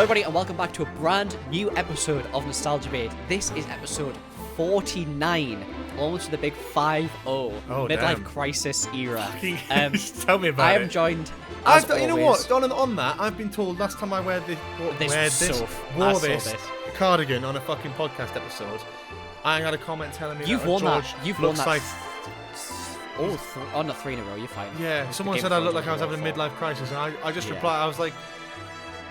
everybody, and welcome back to a brand new episode of Nostalgia Bait. This is episode 49, almost to the big 5-0, midlife damn. crisis era. Tell me about it. I am joined. You know what? On that, I've been told last time I wore this cardigan on a fucking podcast episode, I had a comment telling me You've that worn George that. You've looks worn that. like. Not 3 in a row. You're fine. Yeah, someone said I looked like I was having a midlife crisis, and I just replied. I was like,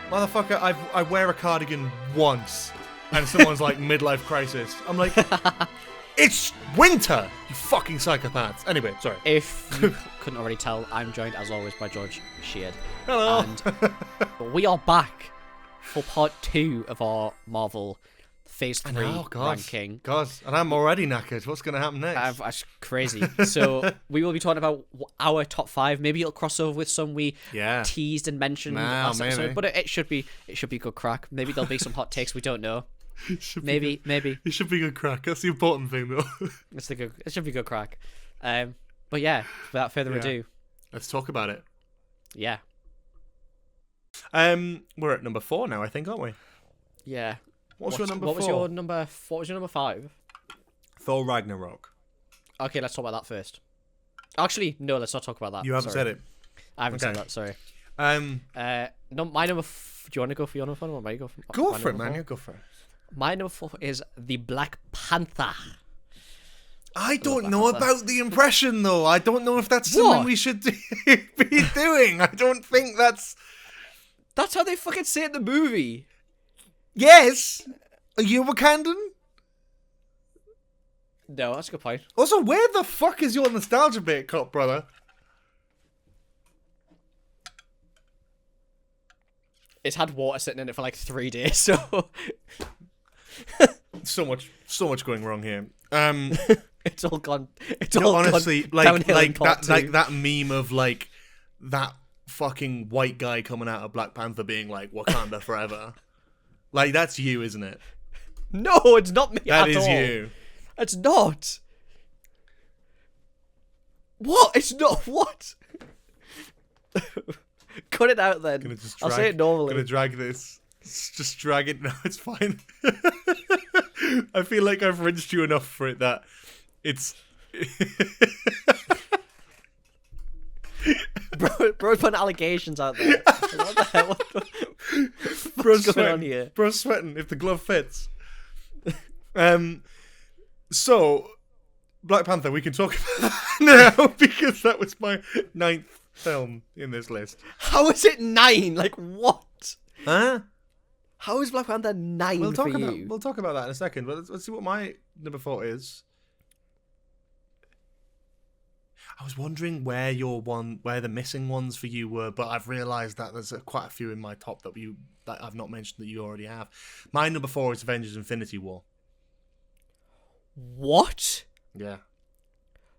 motherfucker, I wear a cardigan once, and someone's like midlife crisis. I'm like, it's winter, you fucking psychopaths. Anyway, sorry. If you couldn't already tell, I'm joined as always by George Sheard. Hello. And we are back for part 2 of our Marvel Phase 3 ranking. God, and I'm already knackered. What's going to happen next? That's crazy. So we will be talking about our top 5. Maybe it'll cross over with some we teased and mentioned last episode. But it should be good crack. Maybe there'll be some hot takes we don't know. Maybe. It should be good crack. That's the important thing, though. It should be good crack. But yeah, without further ado, let's talk about it. Yeah. We're at number 4 now, I think, aren't we? Yeah. What was your number 4? What was your number 5? Thor Ragnarok. Okay, let's talk about that first. Actually, no, let's not talk about that. You haven't said it. I haven't said that. Sorry. No, my number. Do you want to go for your number 4, or may go for? Go for it, man. You go for it. My number 4 is the Black Panther. I don't know about the impression, though. I don't know if that's something we should be doing. I don't think that's. That's how they fucking say it in the movie. Yes. Are you Wakandan? No, that's a good point. Also, where the fuck is your nostalgia bait cup, brother? It's had water sitting in it for like 3 days, so so much going wrong here. It's all gone. Honestly, gone that meme of like that fucking white guy coming out of Black Panther being like Wakanda forever. Like, that's you, isn't it? No, it's not me. That is all. you. It's not. What? It's not what? Cut it out then. I'll say it normally. Gonna drag this. Just drag it. No, it's fine. I feel like I've rinsed you enough for it that it's. Bro's putting allegations out there. What the hell? What's going on here? Bro's sweating if the glove fits. So, Black Panther, we can talk about that now because that was my 9th film in this list. How is it 9? Like, what? Huh? How is Black Panther 9 for you? We'll talk about that in a second, but let's see what my number 4 is. I was wondering where the missing ones for you were, but I've realised that there's quite a few in my top that I've not mentioned that you already have. My number 4 is Avengers: Infinity War. What? Yeah.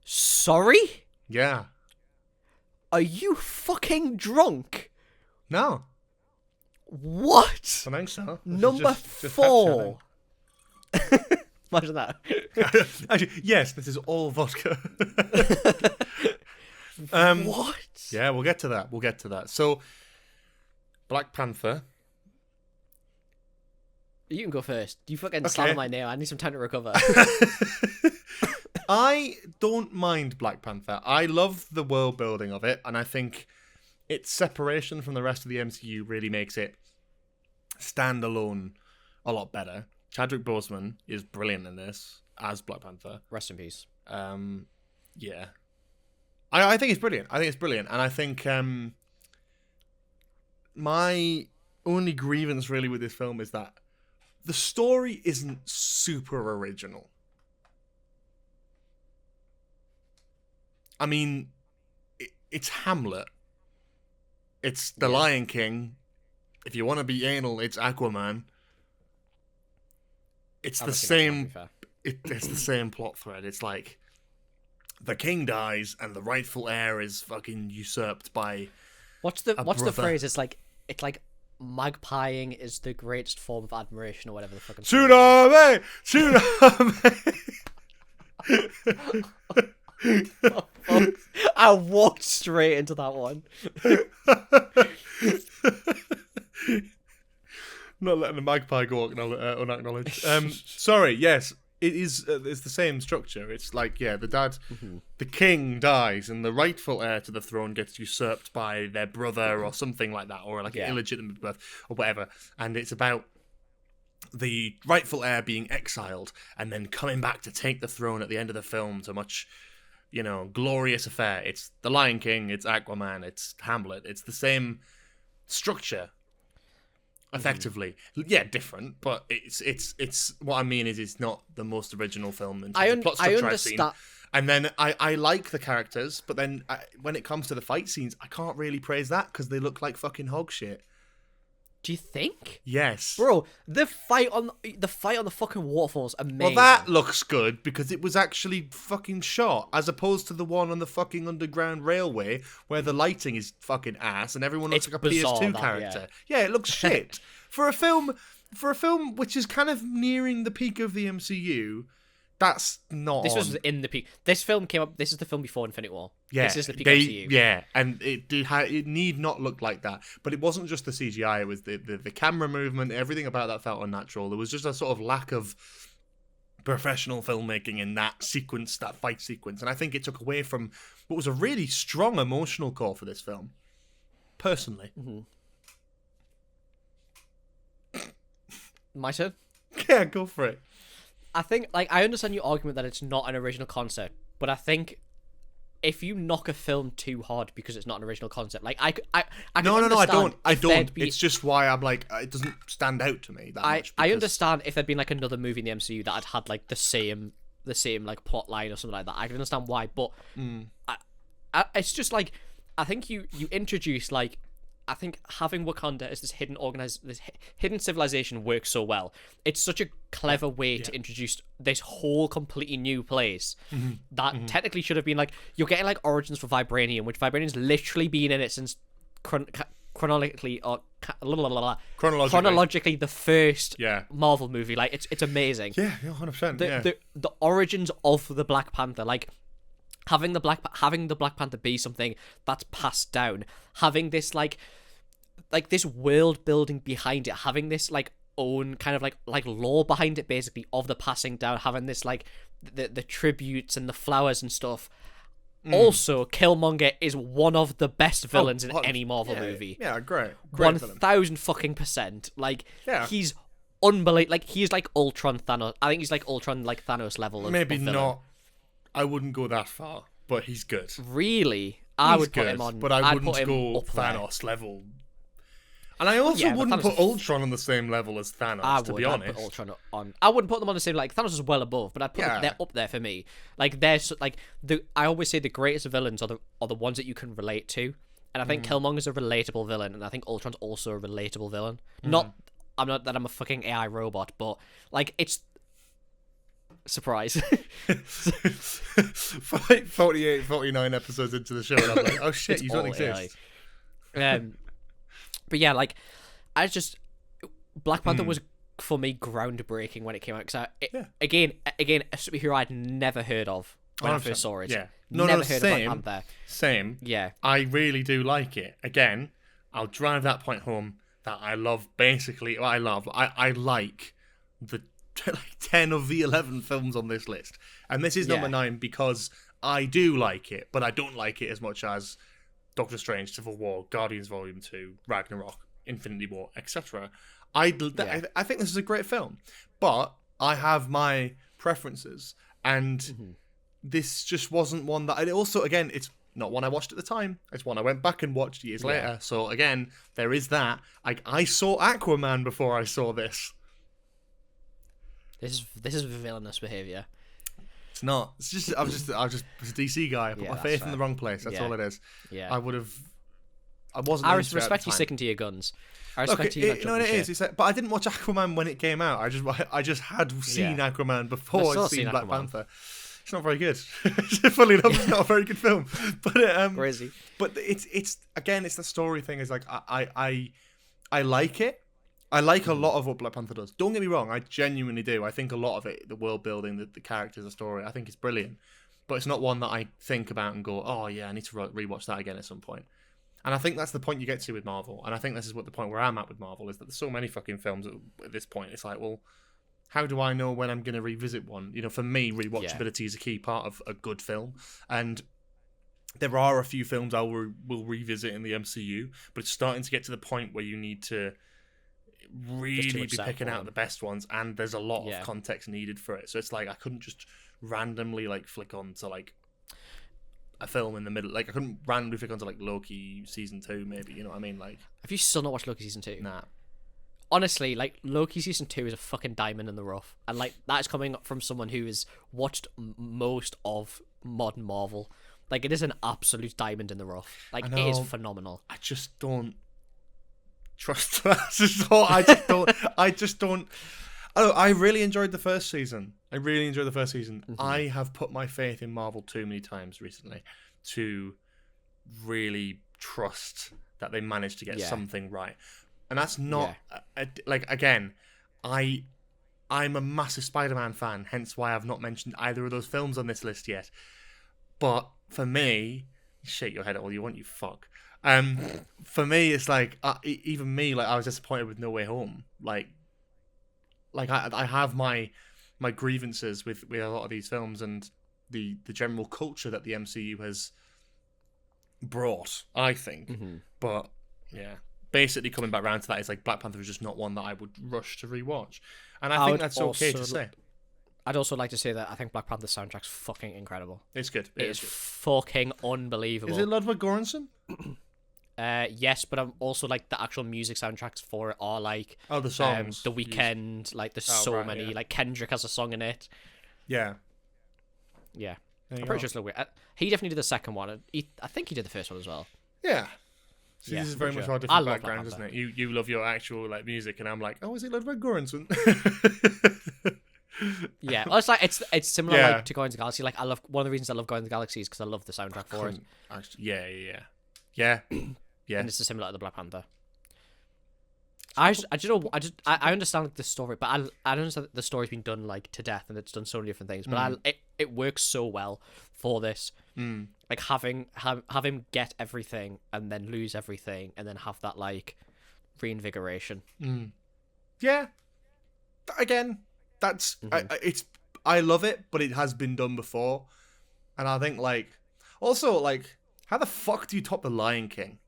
Sorry? Yeah. Are you fucking drunk? No. What? I think so. Number 4. Imagine that. Actually, yes, this is all vodka. What? Yeah, we'll get to that. So, Black Panther. You can go first. You fucking slammed my nail. I need some time to recover. I don't mind Black Panther. I love the world building of it, and I think its separation from the rest of the MCU really makes it stand alone a lot better. Chadwick Boseman is brilliant in this as Black Panther. Rest in peace. Yeah. I think it's brilliant. And I think my only grievance really with this film is that the story isn't super original. I mean, it's Hamlet. It's The Lion King. If you want to be anal, it's Aquaman. It's the same. It's the same plot thread. It's like the king dies and the rightful heir is fucking usurped by. What's the phrase? It's like magpieing is the greatest form of admiration or whatever the fucking. Tsunami! Oh, I walked straight into that one. not letting the magpie go unacknowledged. Sorry, yes, it is. It's the same structure. It's like, yeah, the dad, the king dies, and the rightful heir to the throne gets usurped by their brother or something like that, or like an illegitimate birth or whatever. And it's about the rightful heir being exiled and then coming back to take the throne at the end of the film to much, glorious affair. It's The Lion King, it's Aquaman, it's Hamlet. It's the same structure, effectively. Yeah, different, but it's what I mean is it's not the most original film in terms of plot structure I've seen. And then I like the characters, but then when it comes to the fight scenes, I can't really praise that because they look like fucking hog shit. Do you think? Yes, bro. The fight on the fucking waterfall's amazing. Well, that looks good because it was actually fucking shot, as opposed to the one on the fucking underground railway where the lighting is fucking ass and everyone looks like a PS2 character. Yeah, it looks shit for a film which is kind of nearing the peak of the MCU. That's not. This was in the peak. This film came up. This is the film before Infinity War. Yeah, this is the peak MCU. Yeah, and it need not look like that. But it wasn't just the CGI. It was the camera movement. Everything about that felt unnatural. There was just a sort of lack of professional filmmaking in that sequence, that fight sequence. And I think it took away from what was a really strong emotional core for this film. Personally. My turn? Yeah, go for it. I think, I understand your argument that it's not an original concept, but I think if you knock a film too hard because it's not an original concept, I don't. It's just why I'm like, it doesn't stand out to me that much. I understand if there'd been another movie in the MCU that had the same plot line or something like that. I can understand why, but it's just I think you introduce I think having Wakanda as this hidden civilization works so well. It's such a clever way to introduce this whole completely new place that technically should have been you're getting origins for Vibranium, which Vibranium's literally been in it since chronologically the first Marvel movie. It's amazing. Yeah, 100%. The origins of the Black Panther, having the Black Panther be something that's passed down, having this this world building behind it, having this own kind of lore behind it, basically, of the passing down, having this the tributes and the flowers and stuff. Also, Killmonger is one of the best villains in any Marvel movie. Yeah, great 1000%. He's unbelievable. He's Ultron Thanos. I think he's Ultron Thanos level. Maybe not. I wouldn't go that far, but he's good. Really? I would put him on. But I wouldn't go Thanos level. And I also wouldn't put Ultron on the same level as Thanos, to be honest. Put Ultron on. I wouldn't put them on the same. Thanos is well above, but I'd put them, they're up there for me. I always say the greatest villains are the ones that you can relate to, and I think Killmonger's a relatable villain, and I think Ultron's also a relatable villain. I'm not that I'm a fucking AI robot, but it's surprise. 48, 49 episodes into the show, and I'm like, oh shit, you don't exist. But yeah, Black Panther was for me groundbreaking when it came out, because again a superhero I'd never heard of when I first saw it. Yeah, never heard of Black Panther. Same. Yeah, I really do like it. Again, I'll drive that point home that I love. Basically, I like the 10 of the 11 films on this list, and this is number 9 because I do like it, but I don't like it as much as Doctor Strange, Civil War, Guardians Volume 2, Ragnarok, Infinity War, etc. I think this is a great film, but I have my preferences, and this just wasn't one that... again, it's not one I watched at the time. It's one I went back and watched years later. So again, there is that. I saw Aquaman before I saw this. This is villainous behavior. It's not. It's just I was just a DC guy. I put my faith in the wrong place. That's all it is. Yeah. I wasn't. I respect you sticking to your guns. I respect you. You know what it is. It's but I didn't watch Aquaman when it came out. I just had seen Aquaman before I'd seen Black Panther. It's not very good. Funnily enough, it's not a very good film. But crazy. But it's again, it's the story thing. Is I like it. I like a lot of what Black Panther does. Don't get me wrong, I genuinely do. I think a lot of it, the world building, the characters, the story, I think it's brilliant. But it's not one that I think about and go, oh yeah, I need to rewatch that again at some point. And I think that's the point you get to with Marvel. And I think this is what the point where I'm at with Marvel is that there's so many fucking films at this point. It's like, well, how do I know when I'm going to revisit one? You know, for me, rewatchability is a key part of a good film. And there are a few films I will revisit in the MCU, but it's starting to get to the point where you need to really be picking out the best ones, and there's a lot of context needed for it. So it's like I couldn't just randomly like flick on to like a film in the middle. Like I couldn't randomly flick onto like Loki season 2, maybe. You know what I mean? Like, have you still not watched Loki season 2? Nah. Honestly, like Loki season 2 is a fucking diamond in the rough, and like that is coming from someone who has watched most of modern Marvel. Like it is an absolute diamond in the rough. Like it is phenomenal. I just don't trust that. I just don't. Oh, I really enjoyed the first season. Mm-hmm. I have put my faith in Marvel too many times recently to really trust that they managed to get something right. And that's not like, again, I'm a massive Spider-Man fan, hence why I've not mentioned either of those films on this list yet. But for me, shake your head at all you want, you fuck. For me, it's like even me, like I was disappointed with No Way Home. Like I have my grievances with a lot of these films and the general culture that the MCU has brought, I think. Mm-hmm. But yeah, basically coming back around to that is like Black Panther is just not one that I would rush to rewatch, and I think that's okay to say. I'd also like to say that I think Black Panther's soundtrack's fucking incredible. It's good. It is fucking unbelievable. Is it Ludwig Göransson? Yes, but I'm also like the actual music soundtracks for it are like the songs, The Weeknd. Like there's many. Like Kendrick has a song in it. Yeah. I'm pretty sure it's Ludwig. He definitely did the second one. I think he did the first one as well. Yeah. So this is very much our different backgrounds, isn't it? You love your actual like music, and I'm like, oh, is it Ludwig Göransson? Yeah, well, it's like it's similar like to Guardians of the Galaxy. Like I love one of the reasons I love Guardians of the Galaxy is because I love the soundtrack for it. Yeah. And it's similar to the Black Panther. I understand like, the story, but I don't understand that the story's been done like to death and it's done so many different things. But it works so well for this. Like have him get everything and then lose everything and then have that like reinvigoration. Yeah. Again, that's I love it, but it has been done before, and I think like also like how the fuck do you top The Lion King?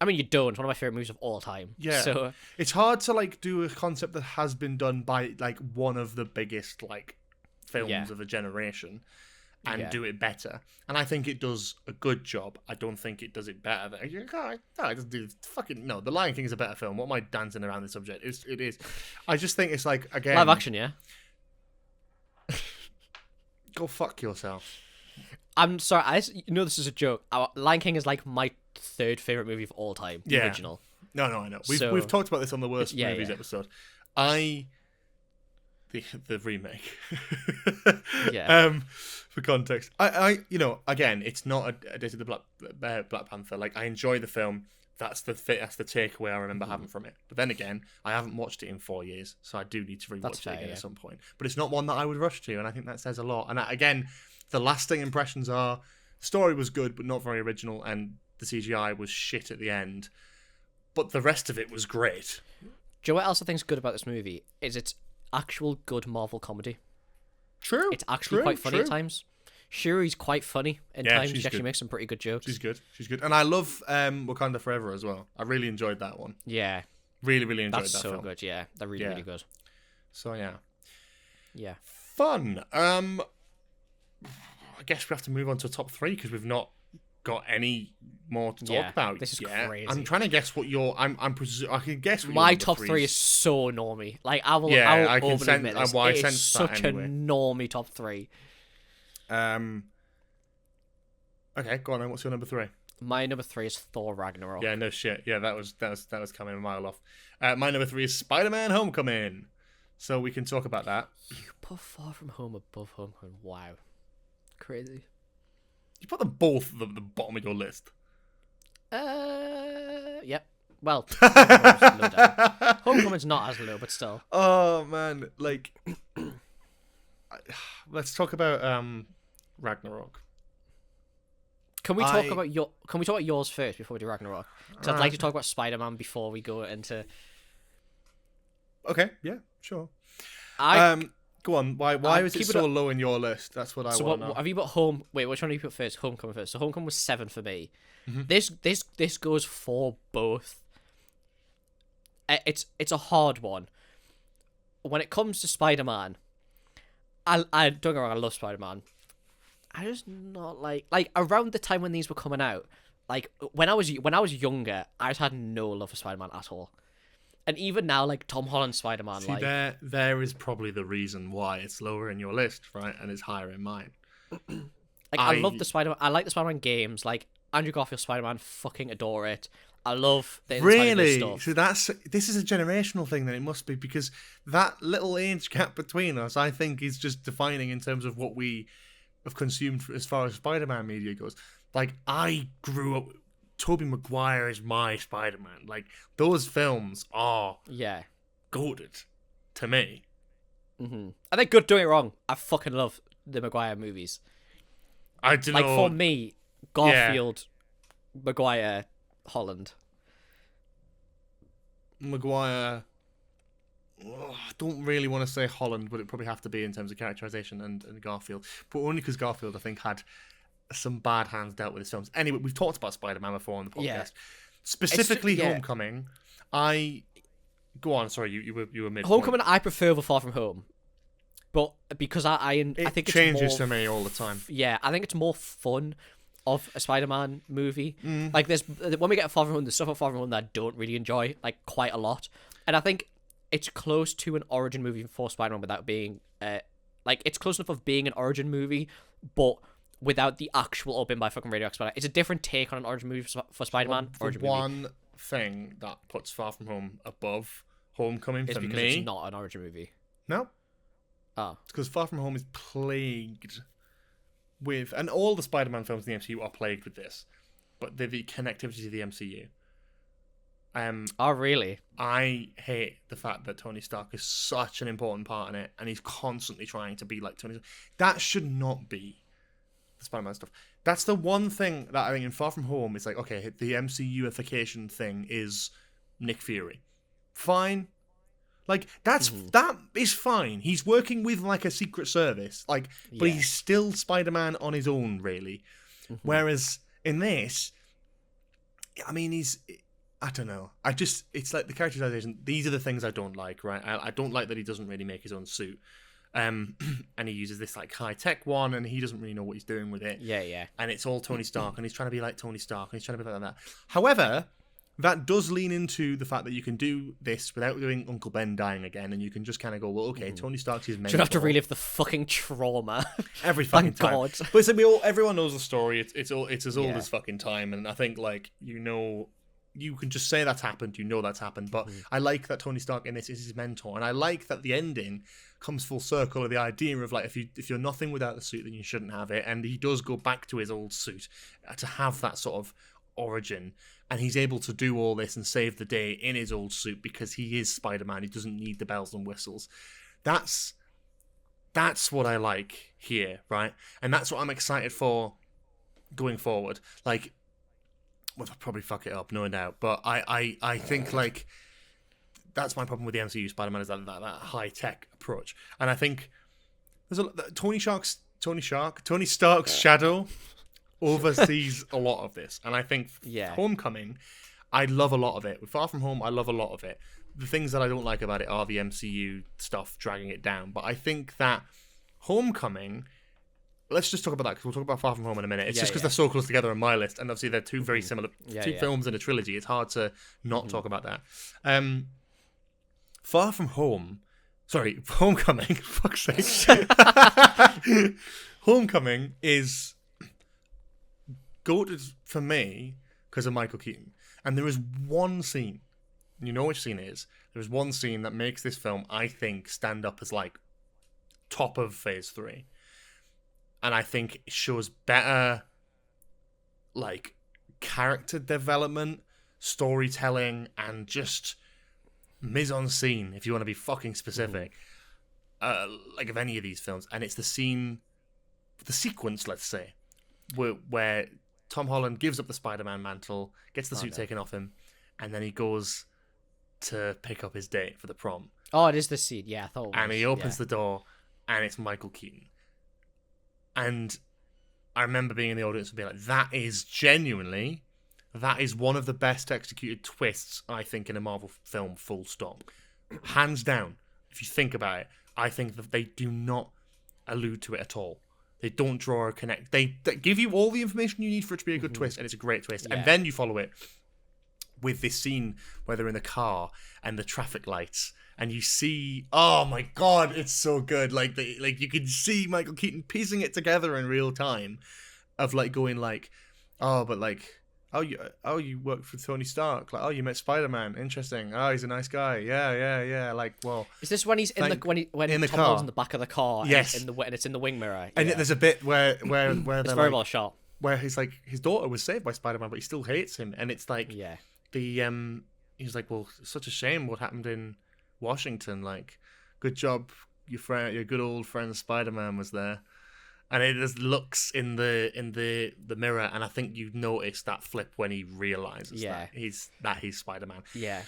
I mean, you don't. One of my favorite movies of all time. Yeah. So it's hard to like do a concept that has been done by like one of the biggest like films of a generation and do it better. And I think it does a good job. I don't think it does it better. It doesn't do fucking no. The Lion King is a better film. What am I dancing around the subject? It is. I just think it's like again live action. Yeah. Go fuck yourself. I'm sorry. This is a joke. Lion King is like my third favorite movie of all time. The original. No, I know. We've talked about this on the worst movies episode. The remake. For context, I again, it's not a Days of the Black Panther. Like I enjoy the film. That's the takeaway I remember having from it. But then again, I haven't watched it in 4 years, so I do need to rewatch it again at some point. But it's not one that I would rush to, and I think that says a lot. And again, the lasting impressions are the story was good, but not very original, and the CGI was shit at the end. But the rest of it was great. Do you know what else I think is good about this movie? Is it's actual good Marvel comedy. True. It's actually quite funny at times. Shuri's quite funny in times. She actually makes some pretty good jokes. She's good. And I love Wakanda Forever as well. I really enjoyed that one. Yeah. Really, really enjoyed that film. That's so good, yeah. They're really, really good. So, yeah. Yeah. Fun. I guess we have to move on to top 3 because we've not got any more to talk about. This is crazy. I'm trying to guess what your I can guess what my top 3 is so normie. Like I will openly admit this. It is such a normie top 3. Okay, go on then. What's your number 3? My number 3 is Thor Ragnarok. Yeah, no shit. Yeah, that was coming a mile off. My number 3 is Spider-Man: Homecoming. So we can talk about that. You put Far From Home above Homecoming. Wow, crazy. You put them both at the bottom of your list. Yep. Well, Homecoming's not as low, but still. Oh man, like, let's talk about Ragnarok. Can we talk about yours first before we do Ragnarok? Because I'd like to talk about Spider-Man before we go into. Okay. Yeah. Sure. Go on. Why was it so low in your list? That's what I want to know. Have you put Home? Wait, which one have you put first? Homecoming first. So Homecoming was 7 for me. Mm-hmm. This goes for both. It's a hard one. When it comes to Spider-Man, I don't get me wrong, I love Spider-Man. I just not like around the time when these were coming out. Like when I was younger, I just had no love for Spider-Man at all. And even now, like Tom Holland's Spider-Man, see, there is probably the reason why it's lower in your list, right? And it's higher in mine. I love the Spider-Man. I like the Spider-Man games. Like Andrew Garfield's Spider-Man, fucking adore it. I love the really stuff. So this is a generational thing. Then it must be, because that little age gap between us, I think, is just defining in terms of what we have consumed as far as Spider-Man media goes. Like I grew up. Tobey Maguire is my Spider-Man. Like, those films are goated to me. Mm-hmm. I think good, doing it wrong. I fucking love the Maguire movies. I don't know. Like, for me, Garfield, Maguire, Holland. Maguire... I don't really want to say Holland, but it probably have to be in terms of characterization and Garfield. But only because Garfield, I think, had some bad hands dealt with his films. Anyway, we've talked about Spider-Man before on the podcast. Yeah. Specifically Homecoming. Go on, sorry, you were mid. Homecoming I prefer over Far From Home. But because I think it changes to me all the time. Yeah, I think it's more fun of a Spider-Man movie. Like when we get Far From Home, there's stuff at Far From Home that I don't really enjoy, like quite a lot. And I think it's close to an origin movie for Spider-Man without being it's close enough of being an origin movie, but without the actual open by fucking radioactive Spider-Man. It's a different take on an origin movie for Spider-Man. One thing that puts Far From Home above Homecoming is for because me, it's not an origin movie. No. Oh. It's because Far From Home is plagued with, and all the Spider-Man films in the MCU are plagued with this, but the connectivity to the MCU. Oh, really? I hate the fact that Tony Stark is such an important part in it, and he's constantly trying to be like Tony Stark. That should not be the Spider-Man stuff. That's the one thing that I think in Far From Home is like, okay, the MCU-ification thing is Nick Fury. Fine. Like, that is fine. He's working with, like, a Secret Service. Like, but he's still Spider-Man on his own, really. Mm-hmm. Whereas in this, I mean, I don't know. It's like the characterization. These are the things I don't like, right? I don't like that he doesn't really make his own suit. And he uses this, like, high-tech one, and he doesn't really know what he's doing with it. Yeah. And it's all Tony Stark, and he's trying to be like Tony Stark, and he's trying to be like that. However, that does lean into the fact that you can do this without doing Uncle Ben dying again, and you can just kind of go, well, okay, Tony Stark's his mentor. Should have to relive the fucking trauma every fucking Thank time. God. But it's like everyone knows the story. It's as old as fucking time, and I think, like, you can just say that's happened, that's happened. But I like that Tony Stark in this is his mentor, and I like that the ending comes full circle of the idea of, like, if you're nothing without the suit, then you shouldn't have it. And he does go back to his old suit to have that sort of origin, and he's able to do all this and save the day in his old suit because he is Spider-Man. He doesn't need the bells and whistles. That's what I like here, right? And that's what I'm excited for going forward. Like, well, I'll probably fuck it up, no doubt, but I think, like, that's my problem with the MCU Spider-Man is that high-tech approach. And I think there's Tony Stark's shadow oversees a lot of this. And I think Homecoming, I love a lot of it. With Far From Home, I love a lot of it. The things that I don't like about it are the MCU stuff dragging it down. But I think that Homecoming, let's just talk about that, because we'll talk about Far From Home in a minute. It's just because they're so close together on my list, and obviously they're two very similar films in a trilogy. It's hard to not talk about that. Far From Home, sorry, Homecoming, fuck's sake. Homecoming is goated for me because of Michael Keaton. And there is one scene, you know which scene it is, there is one scene that makes this film, I think, stand up as, like, top of Phase 3. And I think it shows better, like, character development, storytelling, and just mise-en-scene, if you want to be fucking specific, like, of any of these films. And it's the sequence, let's say, where Tom Holland gives up the Spider-Man mantle, gets the suit taken off him, and then he goes to pick up his date for the prom. Oh, it is the scene. Yeah, I thought. And he opens the door, and it's Michael Keaton. And I remember being in the audience and being like, that is one of the best executed twists, I think, in a Marvel film, full stop. Hands down. If you think about it, I think that they do not allude to it at all. They don't draw a connect. They give you all the information you need for it to be a good twist, and it's a great twist. Yeah. And then you follow it with this scene where they're in the car and the traffic lights, and you see, oh my god, it's so good. Like you can see Michael Keaton piecing it together in real time, of like going like, oh, but like, oh, you work for Tony Stark. Like, oh, you met Spider-Man. Interesting. Oh, he's a nice guy. Yeah. Like, well, is this when he's in the Tom Holland's in the back of the car? Yes. And it's in the wing mirror. And yet there's a bit where it's very well shot. Where he's like, his daughter was saved by Spider-Man, but he still hates him, and it's like, he's like, well, it's such a shame what happened in Washington. Like, good job, your good old friend Spider-Man was there. And it just looks in the mirror, and I think you notice that flip when he realizes that he's Spider-Man. Yeah.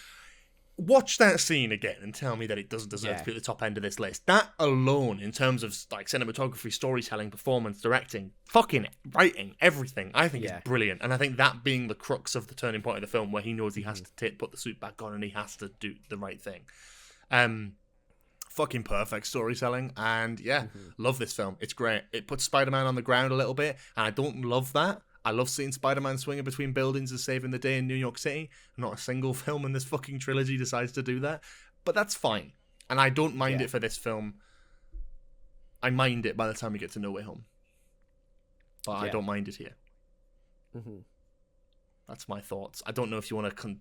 Watch that scene again and tell me that it doesn't deserve to be at the top end of this list. That alone, in terms of like cinematography, storytelling, performance, directing, fucking writing, everything, I think is brilliant. And I think that being the crux of the turning point of the film, where he knows he has to put the suit back on and he has to do the right thing. Fucking perfect storytelling, and love this film. It's great. It puts Spider-Man on the ground a little bit, and I don't love that. I love seeing Spider-Man swinging between buildings and saving the day in New York City. Not a single film in this fucking trilogy decides to do that, but that's fine. And I don't mind it for this film. I mind it by the time we get to No Way Home, but I don't mind it here. That's my thoughts. I don't know if you want to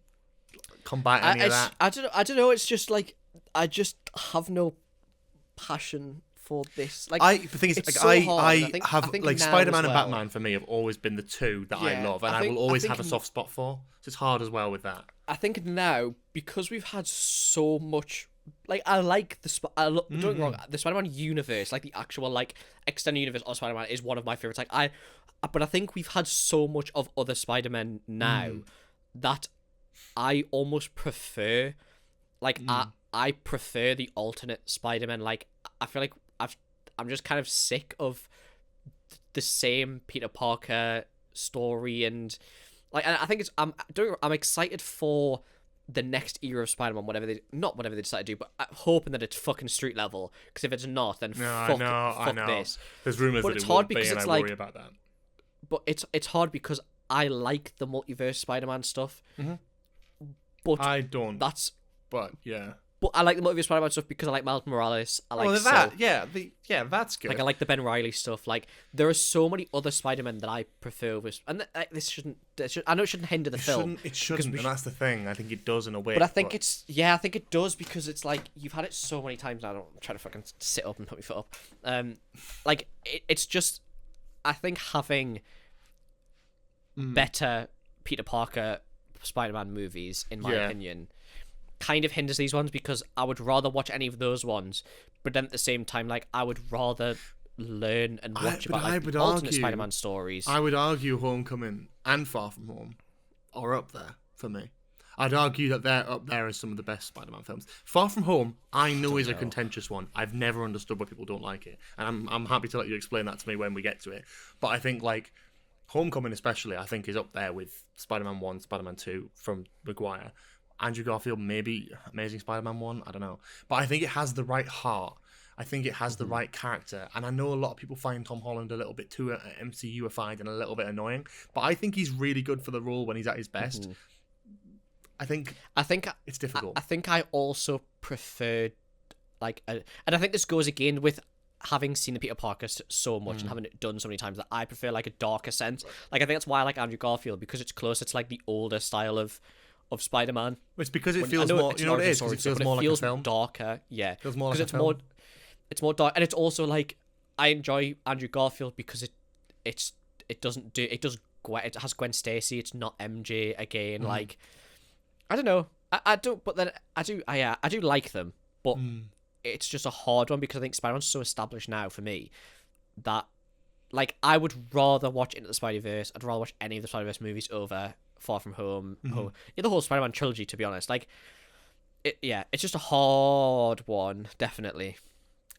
combat any of that. I don't know. It's just like, I just have no passion for this. Like, the thing is, like, so I have like Spider-Man and Batman for me have always been the two that I love, and I will always have a soft spot for. So it's hard as well with that. I think now, because we've had so much, like, I like don't get me wrong, the Spider-Man universe, like the actual like extended universe of Spider-Man, is one of my favorites. Like, but I think we've had so much of other Spider-Men now that I almost prefer, like, I prefer the alternate Spider-Man. Like, I feel like I'm just kind of sick of the same Peter Parker story, and like, and I think I'm excited for the next era of Spider-Man, whatever they decide to do, but I'm hoping that it's fucking street level, because if it's not, then fuck this. There's rumors that it won't be, and I worry about that. But it's hard because I like the multiverse Spider-Man stuff. But I don't. But I like the multiverse Spider-Man stuff because I like Miles Morales. I like that's good. Like, I like the Ben Reilly stuff. Like, there are so many other Spider-Men that I prefer with, and this shouldn't. I know it shouldn't hinder the film. It shouldn't, and that's the thing. I think it does in a way. But I think I think it does, because it's like, you've had it so many times now. I don't try to fucking sit up and put my foot up. Like, it's just, I think having better Peter Parker Spider-Man movies, in my opinion, kind of hinders these ones, because I would rather watch any of those ones, but then at the same time, like, I would rather learn and watch about the alternate Spider-Man stories. I would argue Homecoming and Far From Home are up there for me. I'd argue that they're up there as some of the best Spider-Man films. Far From Home, I know is a contentious one. I've never understood why people don't like it, and I'm happy to let you explain that to me when we get to it. But I think, like, Homecoming especially, I think, is up there with Spider-Man 1, Spider-Man 2 from Maguire. Andrew Garfield, maybe Amazing Spider-Man 1, I don't know. But I think it has the right heart. I think it has the right character. And I know a lot of people find Tom Holland a little bit too MCU-ified and a little bit annoying. But I think he's really good for the role when he's at his best. I think it's difficult. I think I also preferred, like, and I think this goes again with having seen the Peter Parker so much and having it done so many times, that I prefer, like, a darker sense. Like, I think that's why I like Andrew Garfield, because it's closer to, like, the older style of Spider-Man. It's because it feels more, you know what it is? It feels more like a film. Darker, yeah. It feels more like a film. It's more dark, and it's also, like, I enjoy Andrew Garfield because it has Gwen Stacy. It's not MJ again. Like, I don't know. I do like them, but it's just a hard one, because I think Spider-Man's so established now for me that, like, I would rather watch Into the Spider-Verse. I'd rather watch any of the Spider-Verse movies over Far From Home. Yeah, the whole Spider-Man trilogy, to be honest. Like, it's just a hard one, definitely.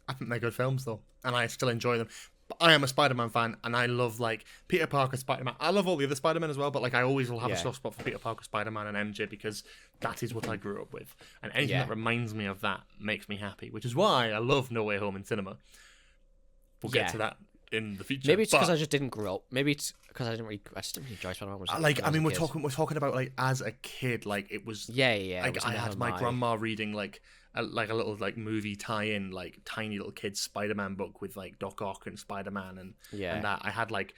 I think they're good films, though, and I still enjoy them. But I am a Spider-Man fan, and I love, like, Peter Parker Spider-Man. I love all the other Spider-Men as well, but, like, I always will have a soft spot for Peter Parker Spider-Man and MJ because that is what I grew up with. And anything that reminds me of that makes me happy, which is why I love No Way Home in cinema. We'll get to that in the future. Maybe it's because I just didn't grow up. Maybe it's because I just didn't really enjoy Spider-Man. Like, I mean, we're talking about, like, as a kid, like, it was... Yeah. Like, I had my grandma reading, like a little, like, movie tie-in, like, tiny little kid Spider-Man book with, like, Doc Ock and Spider-Man and that. I had, like,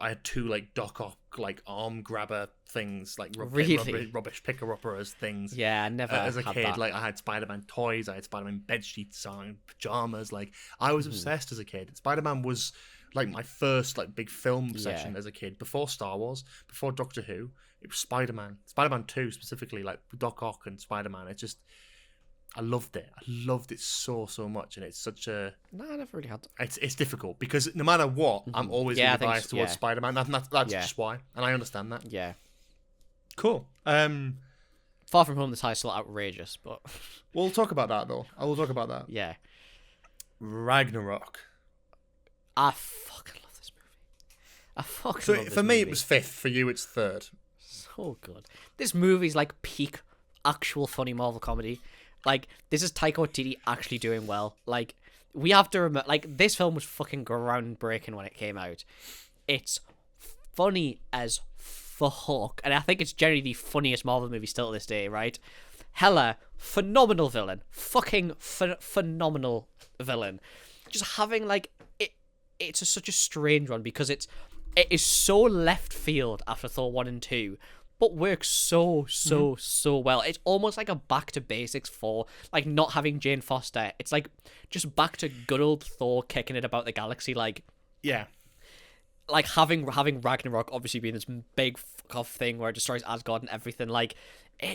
I had 2, like, Doc Ock, like, arm grabber things, like, rubbish picker-uppers things. Yeah, I never as a had kid, that. like, I had Spider-Man toys, I had Spider-Man bedsheets on, pajamas, like, I was obsessed as a kid. Spider-Man was, like, my first, like, big film session as a kid. Before Star Wars, before Doctor Who, it was Spider-Man. Spider-Man 2, specifically, like, Doc Ock and Spider-Man. It just... I loved it. I loved it so much, and it's such a... No, I never really had that. It's difficult, because no matter what, I'm always going to be biased towards Spider-Man. That's just why, and I understand that. Yeah. Cool. Far From Home, the title's still outrageous, but... We'll talk about that, though. I will talk about that. Yeah. Ragnarok. I fucking love this movie. I fucking love this movie. For me, it was 5th. For you, it's 3rd. So good. This movie's like peak actual funny Marvel comedy. Like, this is Taika Waititi actually doing well. Like, we have to remember, like, this film was fucking groundbreaking when it came out. It's funny as fuck, and I think it's generally the funniest Marvel movie still to this day, right? Hela, phenomenal villain. Fucking phenomenal villain. Just having, like, it's such a strange one because it is so left field after Thor 1 and 2, but works so well. It's almost like a back to basics for, like, not having Jane Foster. It's like just back to good old Thor kicking it about the galaxy. Like, yeah, like having Ragnarok obviously being this big fuck off thing where it destroys Asgard and everything. Like,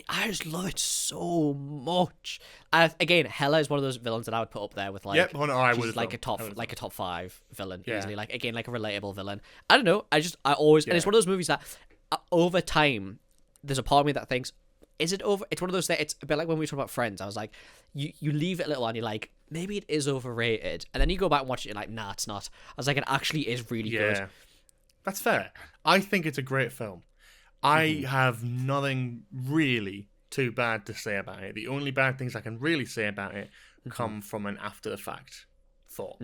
I just love it so much. And again, Hela is one of those villains that I would put up there with, like, she's like a top 5 villain easily. Like, again, like a relatable villain. I don't know. I always and it's one of those movies that over time, there's a part of me that thinks, is it over? It's one of those that it's a bit like when we talk about Friends. I was like, you leave it a little and you're like, maybe it is overrated, and then you go back and watch it and you're like, nah, it's not. I was like, it actually is really good. That's fair. I think it's a great film. I have nothing really too bad to say about it. The only bad things I can really say about it come from an after the fact thought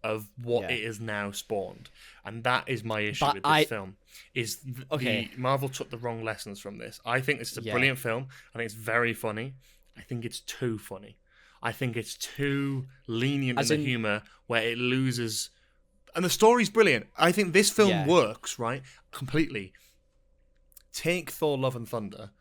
of what it is now spawned, and that is my issue with this film. Is the Marvel took the wrong lessons from this. I think this is a brilliant film. I think it's very funny. I think it's too funny. I think it's too lenient in the humor where it loses. And the story's brilliant. I think this film works, right? Completely. Take Thor: Love and Thunder.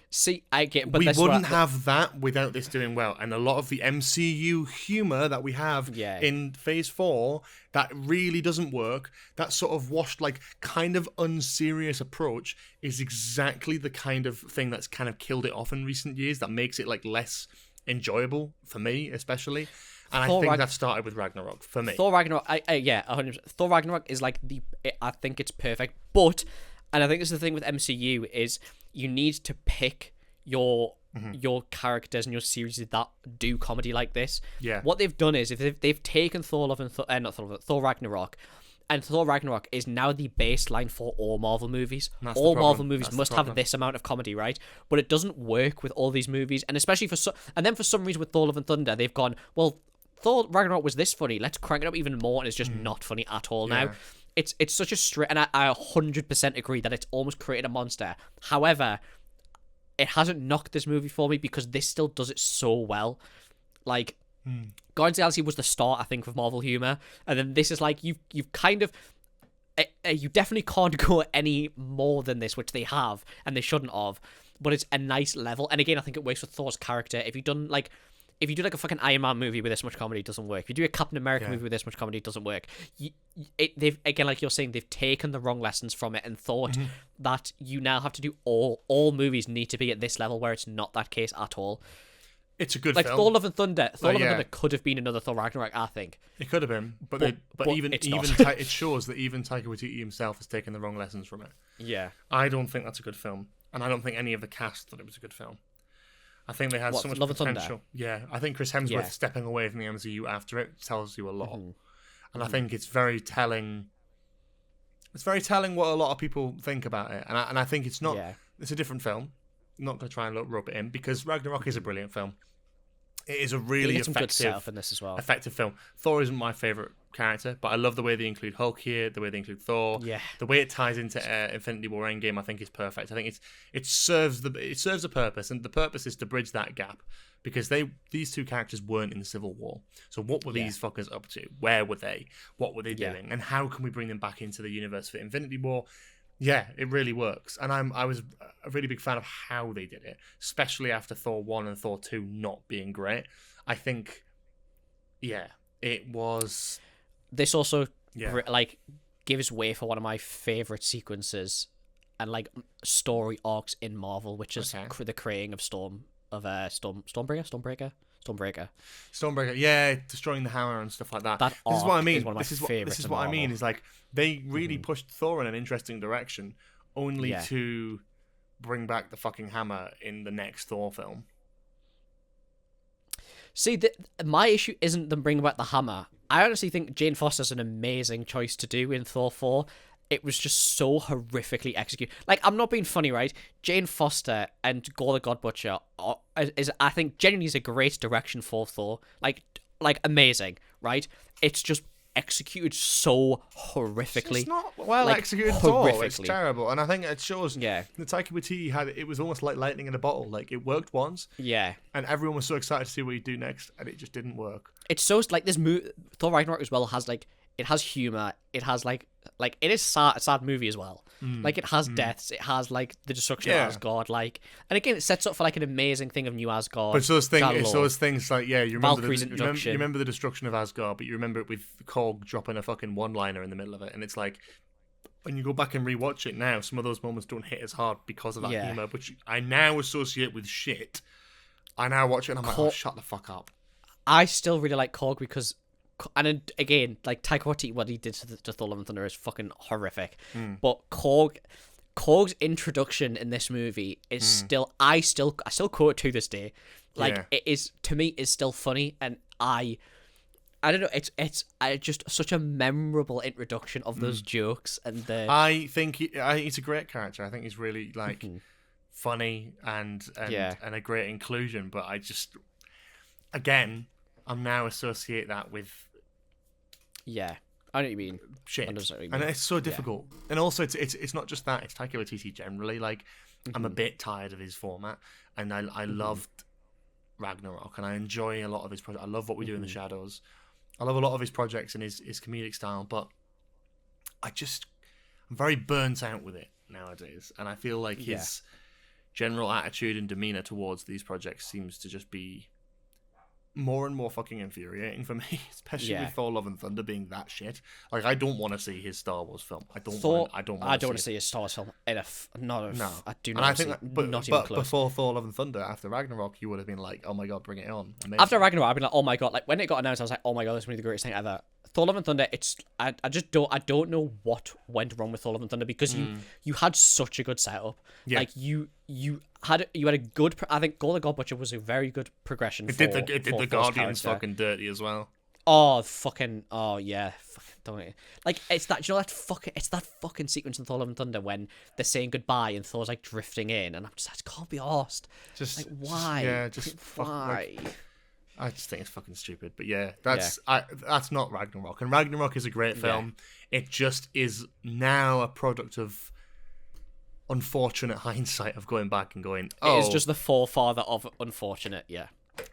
See, I get, but we wouldn't have that without this doing well. And a lot of the MCU humor that we have in Phase 4 that really doesn't work, that sort of washed, like, kind of unserious approach is exactly the kind of thing that's kind of killed it off in recent years, that makes it, like, less enjoyable for me, especially. And I think that started with Ragnarok for me. Thor Ragnarok, 100%. Thor Ragnarok is like I think it's perfect, but, and I think this is the thing with MCU is you need to pick your characters and your series that do comedy like this. Yeah. What they've done is if they've taken Thor Ragnarok, and Thor Ragnarok is now the baseline for all Marvel movies. All Marvel movies must have this amount of comedy, right? But it doesn't work with all these movies, and especially for some reason with Thor: Love and Thunder, they've gone, well, Thor Ragnarok was this funny, let's crank it up even more, and it's just not funny at all now. It's such a straight, and I 100% agree that it's almost created a monster. However, it hasn't knocked this movie for me because this still does it so well. Like, Guardians of the Galaxy was the start, I think, of Marvel humor, and then this is like you've kind of you definitely can't go any more than this, which they have, and they shouldn't have. But it's a nice level, and again, I think it works with Thor's character. If you do like a fucking Iron Man movie with this much comedy, it doesn't work. If you do a Captain America movie with this much comedy, it doesn't work. They've, again, like you're saying, they've taken the wrong lessons from it and thought that you now have to do all movies need to be at this level, where it's not that case at all. It's a good like film. Thor: Love and Thunder. Thor: Love and Thunder could have been another Thor Ragnarok, I think. It could have been, but even it's even not. it shows that even Taika Waititi himself has taken the wrong lessons from it. Yeah. I don't think that's a good film, and I don't think any of the cast thought it was a good film. I think they had so much potential. Yeah, I think Chris Hemsworth stepping away from the MCU after it tells you a lot, and I think it's very telling. It's very telling what a lot of people think about it, and I think it's not. Yeah. It's a different film. I'm not going to try and rub it in because Ragnarok is a brilliant film. It is a really effective in this as well. Effective film. Thor isn't my favourite character, but I love the way they include Hulk here, the way they include Thor. Yeah. The way it ties into Infinity War Endgame, I think, is perfect. I think it serves a purpose, and the purpose is to bridge that gap because these two characters weren't in the Civil War. So what were these fuckers up to? Where were they? What were they doing? And how can we bring them back into the universe for Infinity War? Yeah, it really works, and I was a really big fan of how they did it, especially after Thor 1 and Thor 2 not being great. I think, it was. This also like gives way for one of my favorite sequences and like story arcs in Marvel, which is the creating of Stormbreaker. Yeah, destroying the hammer and stuff like that. This is what I mean. This is what I mean. Is like they really pushed Thor in an interesting direction, only to bring back the fucking hammer in the next Thor film. See, my issue isn't them bringing back the hammer. I honestly think Jane Foster's an amazing choice to do in Thor 4. It was just so horrifically executed. Like, I'm not being funny, right? Jane Foster and Gore the God Butcher is I think, genuinely is a great direction for Thor. Like amazing, right? It's just executed so horrifically. It's not well executed at all. It's terrible. And I think it shows the Taika Waititi it was almost like lightning in a bottle. Like, it worked once. Yeah. And everyone was so excited to see what he'd do next, and it just didn't work. It's so, like, this Thor Ragnarok as well has, like, it has humor. It has, like it is a sad movie as well. Like, it has deaths. It has, like, the destruction of Asgard. Like, and again, it sets up for, like, an amazing thing of New Asgard. But it's those things like, you remember Valkyrie's introduction. You remember the destruction of Asgard, but you remember it with Korg dropping a fucking one-liner in the middle of it, and it's like, when you go back and rewatch it now, some of those moments don't hit as hard because of that humor, which I now associate with shit. I now watch it and I'm like, oh, shut the fuck up. I still really like Korg because, and again, like Taika Waititi, what he did to Thor: Love and Thunder is fucking horrific. But Korg's introduction in this movie is still, I still quote it to this day. Like, it is, to me, is still funny, and I don't know. It's just such a memorable introduction of those jokes, and I think he's a great character. I think he's really like funny and a great inclusion. But I just, again, I'm now associate that with I know what you mean. Shit, and it's so difficult. And also, it's not just that. It's Taika Waititi generally. Like, I'm a bit tired of his format, and I loved Ragnarok, and I enjoy a lot of his projects. I love What We Do in the Shadows. I love a lot of his projects and his comedic style, but I'm very burnt out with it nowadays, and I feel like his general attitude and demeanor towards these projects seems to just be more and more fucking infuriating for me, especially with Thor: Love and Thunder being that shit. Like, I don't want to see his Star Wars film. I don't want to see his Star Wars film in I do not. And I think not even close. Before Thor: Love and Thunder, after Ragnarok, you would have been like, oh my god, bring it on. Amazing. After Ragnarok, I've been like, oh my god. Like, when it got announced, I was like, oh my god, this is the greatest thing ever. Thor: Love and Thunder, I don't know what went wrong with Thor: Love and Thunder, because you had such a good setup. Like, you had a good. I think Gore the God Butcher was a very good progression. It did the Guardians fucking dirty as well. Oh fucking don't it? Like, it's that that fucking sequence in Thor: Love and Thunder when they're saying goodbye and Thor's like drifting in, and I can't be arsed. Just like, why? Yeah, just why? I just think it's fucking stupid. But that's not Ragnarok. And Ragnarok is a great film. It just is now a product of unfortunate hindsight of going back and going, oh. It is just the forefather of unfortunate,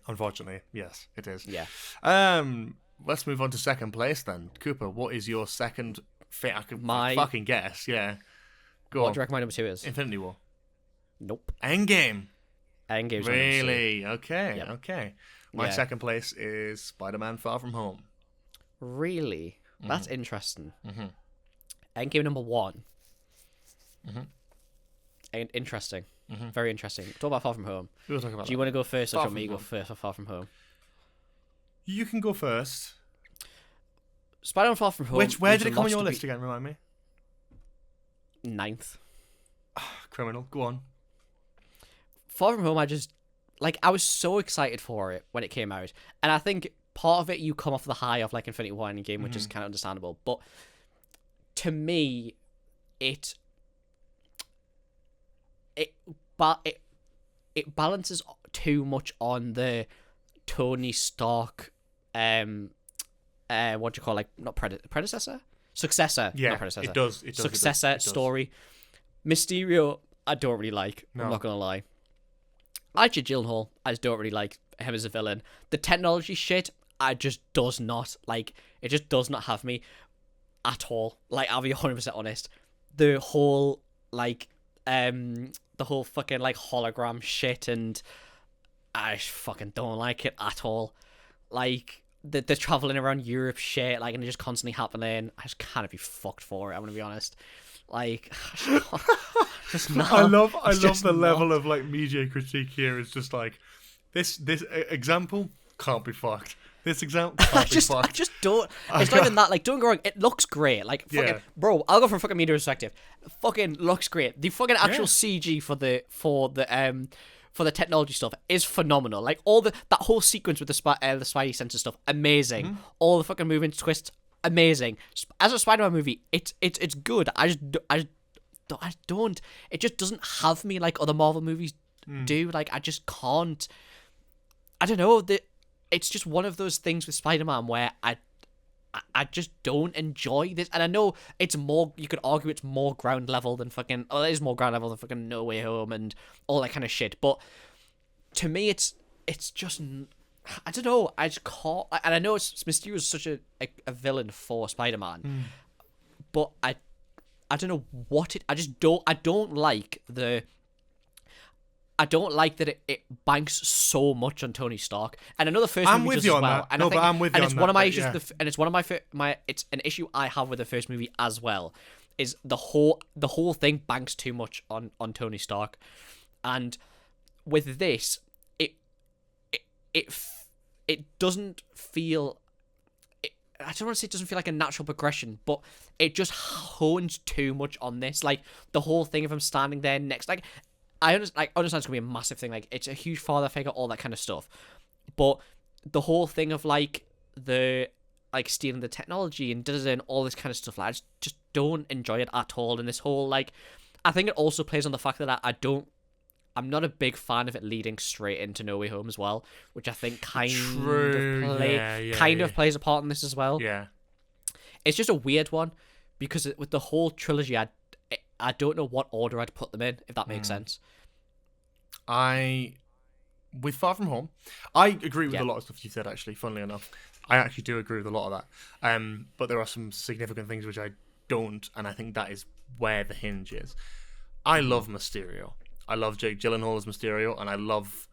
Unfortunately, yes, it is. Yeah. Let's move on to second place then. Cooper, what is your second I could fucking guess, Go on. What do you reckon my number 2 is? Infinity War. Nope. Endgame. Endgame's really? Okay, okay. My second place is Spider-Man Far From Home. Really? That's interesting. Endgame number 1. Interesting. Very interesting. Talk about Far From Home. We'll talk about Do you want to go first, or Far do you want me to From go first for Far From Home? You can go first. Spider-Man Far From Home. Where did it come on your list again? Remind me. 9th. Criminal. Go on. Far From Home, I was so excited for it when it came out, and I think part of it you come off the high of like Infinity War Endgame, which is kind of understandable, but to me, it balances too much on the Tony Stark, what do you call, like, not predecessor? Successor. Yeah, not predecessor. It does. Successor story. Mysterio, I don't really like. No. I'm not going to lie. Jake Gyllenhaal, I just don't really like him as a villain. The technology shit, it just does not have me at all. Like, I'll be 100% honest. The whole fucking, like, hologram shit, and I fucking don't like it at all. Like, the traveling around Europe shit, like, and it just constantly happening. I just can't be fucked for it, I'm gonna be honest. Like, just not. I love the level of, like, media critique here. Is just like, this example can't be fucked. This example can't be fucked. I just don't. It's not even that. Like, don't go wrong. It looks great. Like, fucking, bro. I'll go from fucking media perspective. Fucking looks great. The fucking actual CG for the technology stuff is phenomenal. Like, that whole sequence with the Spidey sense stuff, amazing. All the fucking movements, twists, amazing. As a Spider-Man movie, it's good. I don't. It just doesn't have me like other Marvel movies do. Like, I just can't. I don't know. It's just one of those things with Spider-Man where I just don't enjoy this. And I know it's more, you could argue it's more ground level than fucking, it is more ground level than fucking No Way Home and all that kind of shit. But to me, it's just, I don't know, I just can't, and I know Mysterio is such a villain for Spider-Man, but I don't know what I don't like that it banks so much on Tony Stark, and I know the first movie does as well. And I'm with you on that. And it's one of my issues. And it's one of my. It's an issue I have with the first movie as well. Is the whole thing banks too much on Tony Stark, and with this, it doesn't feel. I don't want to say it doesn't feel like a natural progression, but it just hones too much on this. Like, the whole thing of him standing there next, like. I understand it's going to be a massive thing. Like, it's a huge father figure, all that kind of stuff. But the whole thing of, like, the, like, stealing the technology and all this kind of stuff, like, I just don't enjoy it at all. And this whole, like, I think it also plays on the fact that I'm not a big fan of it leading straight into No Way Home as well, which I think kind of plays a part in this as well. Yeah. It's just a weird one, because with the whole trilogy, I don't know what order I'd put them in, if that makes sense. With Far From Home, I agree with a lot of stuff you said, actually, funnily enough. I actually do agree with a lot of that. But there are some significant things which I don't, and I think that is where the hinge is. I love Mysterio. I love Jake Gyllenhaal as Mysterio, and I love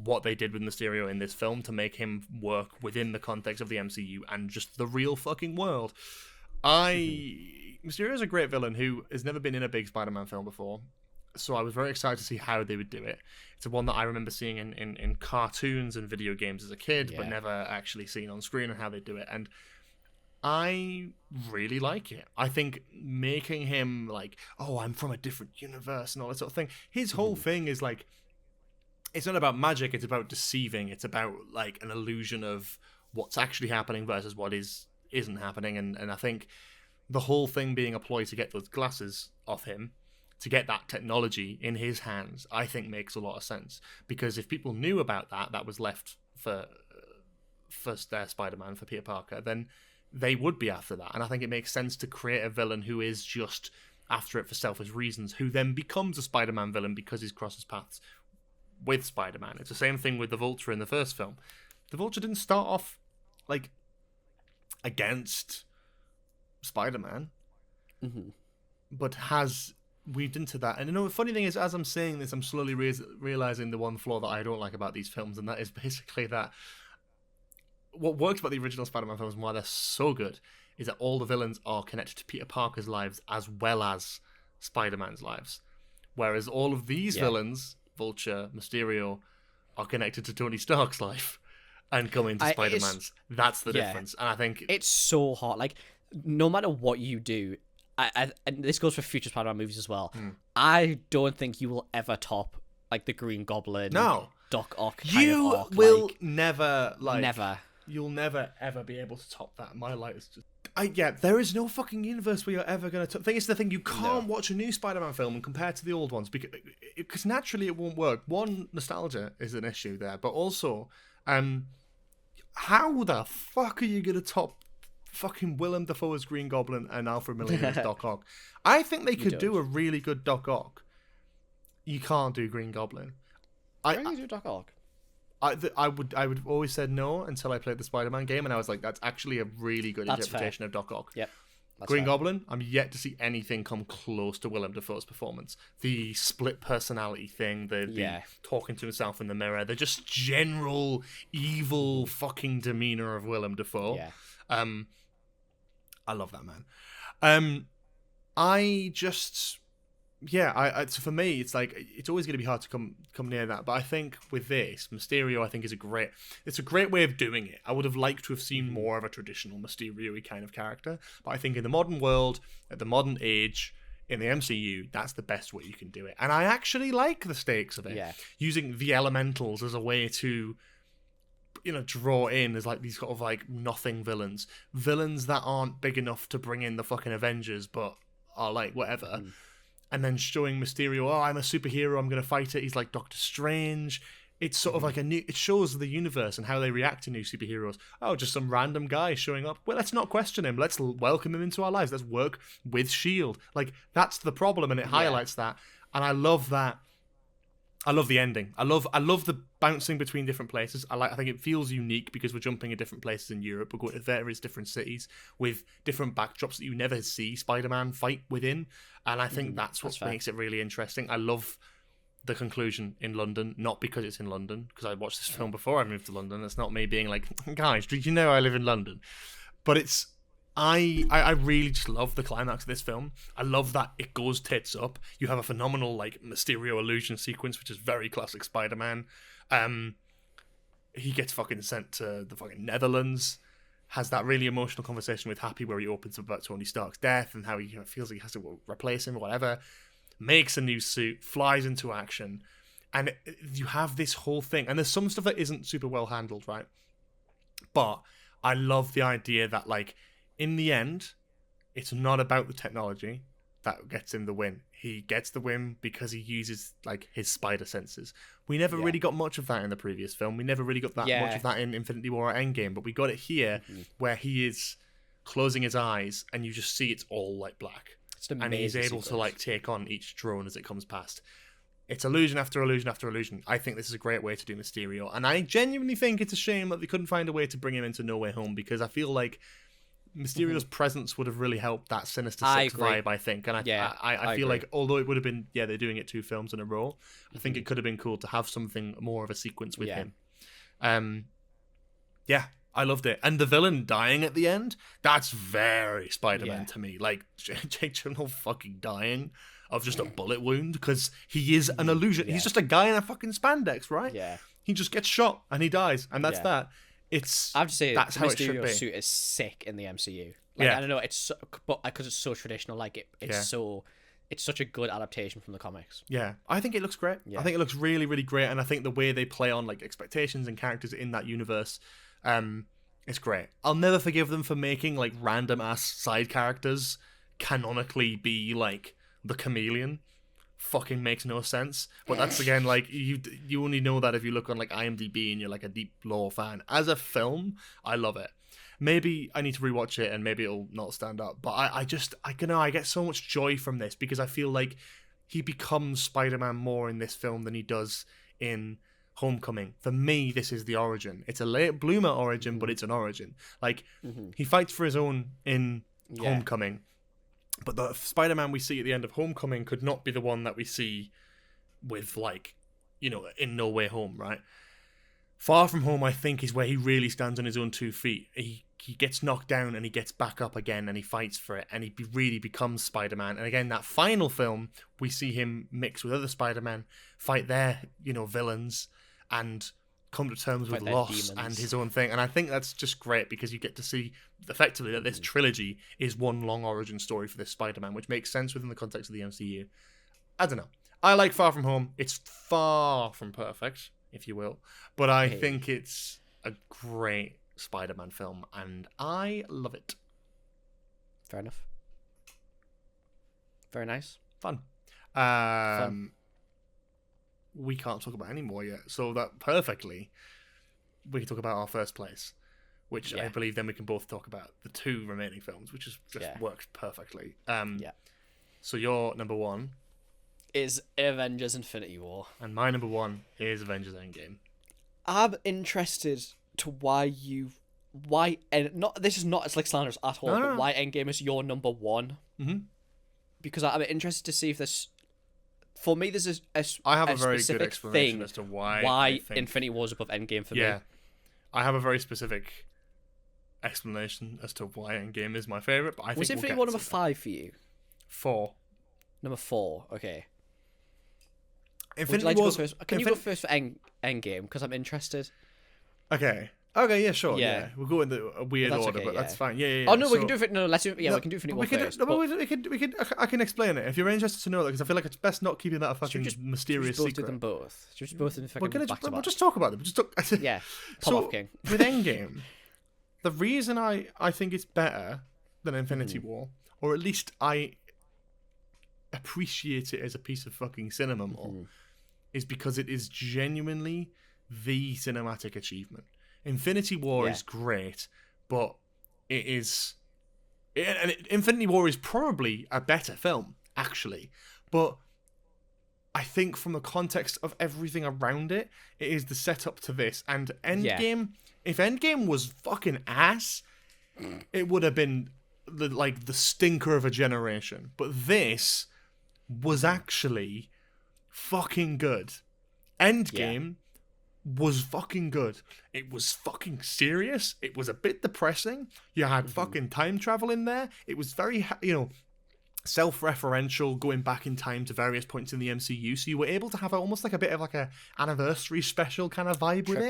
what they did with Mysterio in this film to make him work within the context of the MCU and just the real fucking world. Mysterio is a great villain who has never been in a big Spider-Man film before, so I was very excited to see how they would do it. It's one that I remember seeing in cartoons and video games as a kid, but never actually seen on screen, and how they do it, and I really like it. I think making him like, oh, I'm from a different universe and all that sort of thing, his whole thing is like, it's not about magic, it's about deceiving, it's about like an illusion of what's actually happening versus what isn't happening, and I think the whole thing being a ploy to get those glasses off him, to get that technology in his hands, I think makes a lot of sense. Because if people knew about that was left for their Spider-Man, for Peter Parker, then they would be after that. And I think it makes sense to create a villain who is just after it for selfish reasons, who then becomes a Spider-Man villain because he crosses paths with Spider-Man. It's the same thing with the Vulture in the first film. The Vulture didn't start off like against Spider-Man, but has weaved into that. And you know, the funny thing is, as I'm saying this, I'm slowly realizing the one flaw that I don't like about these films, and that is basically that what works about the original Spider-Man films and why they're so good is that all the villains are connected to Peter Parker's lives as well as Spider-Man's lives. whereas all of these villains, Vulture, Mysterio, are connected to Tony Stark's life and come into Spider-Man's. That's the difference. And I think it's so hard. Like, no matter what you do, and this goes for future Spider-Man movies as well, I don't think you will ever top, like, the Green Goblin, Doc Ock kind of arc. Will never, Never. You'll never, ever be able to top that. My light is just... there is no fucking universe where you're ever going to... The thing is, you can't watch a new Spider-Man film and compare to the old ones because naturally it won't work. One, nostalgia is an issue there, but also, how the fuck are you going to top fucking Willem Dafoe as Green Goblin and Alfred Molina as Doc Ock? I think they could do a really good Doc Ock. You can't do Green Goblin. Why do you do Doc Ock? I would always said no until I played the Spider-Man game, and I was like, that's actually a really good interpretation of Doc Ock. Yep. Green Goblin, I'm yet to see anything come close to Willem Dafoe's performance. The split personality thing, the talking to himself in the mirror, the just general evil fucking demeanor of Willem Dafoe. Yeah. I love that man. So for me, it's like it's always going to be hard to come near that. But I think with this, Mysterio, I think is a great way of doing it. I would have liked to have seen more of a traditional Mysterio-y kind of character. But I think in the modern world, at the modern age, in the MCU, that's the best way you can do it. And I actually like the stakes of it. Yeah. Using the elementals as a way to, draw in as like these sort of like nothing villains that aren't big enough to bring in the fucking Avengers, but are like whatever. And then showing Mysterio, I'm a superhero, I'm going to fight it. He's like Doctor Strange. It's sort of like it shows the universe and how they react to new superheroes. Oh, just some random guy showing up. Well, let's not question him. Let's welcome him into our lives. Let's work with Sheard. Like, that's the problem, and it highlights that. And I love that. I love the ending. I love the bouncing between different places. I think it feels unique because we're jumping in different places in Europe. We're going to various different cities with different backdrops that you never see Spider-Man fight within. And I think that's what makes it really interesting. I love the conclusion in London, not because it's in London, because I watched this film before I moved to London. It's not me being like, guys, did you know I live in London? But it's... I really just love the climax of this film. I love that it goes tits up. You have a phenomenal like Mysterio illusion sequence, which is very classic Spider-Man. He gets fucking sent to the fucking Netherlands, has that really emotional conversation with Happy where he opens up about Tony Stark's death and how he feels like he has to replace him or whatever, makes a new suit, flies into action, and you have this whole thing. And there's some stuff that isn't super well handled, right? But I love the idea that like, in the end, it's not about the technology that gets him the win. He gets the win because he uses like his spider senses. We never really got much of that in the previous film. We never really got that much of that in Infinity War or Endgame, but we got it here where he is closing his eyes and you just see it's all like black. And he's able to like take on each drone as it comes past. It's illusion after illusion after illusion. I think this is a great way to do Mysterio. And I genuinely think it's a shame that they couldn't find a way to bring him into No Way Home, because I feel like Mysterio's presence would have really helped that Sinister Six vibe, I think. And I feel like, although it would have been, they're doing it 2 films in a row, I think it could have been cool to have something more of a sequence with him. I loved it. And the villain dying at the end, that's very Spider-Man to me. Like, Jake Gyllenhaal fucking dying of just a bullet wound, because he is an illusion. He's just a guy in a fucking spandex, right? Yeah. He just gets shot and he dies, and that's that. I have to say, that's how it should be. Mysterio's suit is sick in the MCU. Like, I don't know, but because it's so traditional, like it's such a good adaptation from the comics. Yeah, I think it looks great. Yeah. I think it looks really, really great, and I think the way they play on like expectations and characters in that universe, it's great. I'll never forgive them for making like random ass side characters canonically be like the Chameleon. Fucking makes no sense, but that's again like you only know that if you look on like IMDb and you're like a deep lore fan. As a film, I love it. Maybe I need to rewatch it and maybe it'll not stand up, but I get so much joy from this because I feel like he becomes Spider-Man more in this film than he does in Homecoming. For me, this is the origin. It's a late bloomer origin, but it's an origin. Like he fights for his own in Homecoming. But the Spider-Man we see at the end of Homecoming could not be the one that we see with, like, in No Way Home, right? Far From Home, I think, is where he really stands on his own 2 feet. He he gets knocked down and he gets back up again and he fights for it and he really becomes Spider-Man. And again, that final film, we see him mix with other Spider-Man, fight their, villains and come to terms with loss and his own thing. And I think that's just great because you get to see effectively that this trilogy is one long origin story for this Spider-Man, which makes sense within the context of the MCU. I don't know. I like Far From Home. It's far from perfect, if you will, but I think it's a great Spider-Man film, and I love it. Fair enough. Very nice. Fun. We can't talk about any more yet, so that perfectly we can talk about our first place, which I believe then we can both talk about the two remaining films, which has just worked perfectly. So your number one is Avengers Infinity War, and my number one is Avengers Endgame. I'm interested to this is not like slanderous at all, but why Endgame is your number one. Mm-hmm. Because I'm interested to see if this, for me, this is I have a very good explanation as to why Infinity War is above Endgame for me. Yeah, I have a very specific explanation as to why Endgame is my favorite. But I think was Infinity War number 5 for you? 4. Number 4. Okay. Infinity War. Can you go first for Endgame? Because I'm interested. Okay, yeah, sure. Yeah. We'll go in a weird order, but that's fine. Yeah. Oh, no, we can do it. No, let's do it. Yeah, we can do Infinity War first. I can explain it if you're interested to know that, because I feel like it's best not keeping that a fucking mysterious secret. Do them both. Just both in fucking back to back. We'll just talk about them. Yeah. Pop off, King. With Endgame, the reason I think it's better than Infinity War, or at least I appreciate it as a piece of fucking cinema more, is because it is genuinely the cinematic achievement. Infinity War is great, but Infinity War is probably a better film, actually. But I think from the context of everything around it, it is the setup to this. And Endgame, if Endgame was fucking ass, it would have been the stinker of a generation. But this was actually fucking good. Endgame was fucking good. It was fucking serious. It was a bit depressing. You had fucking time travel in there. It was very, self-referential, going back in time to various points in the MCU. So you were able to have almost like a bit of like a anniversary special kind of vibe with it.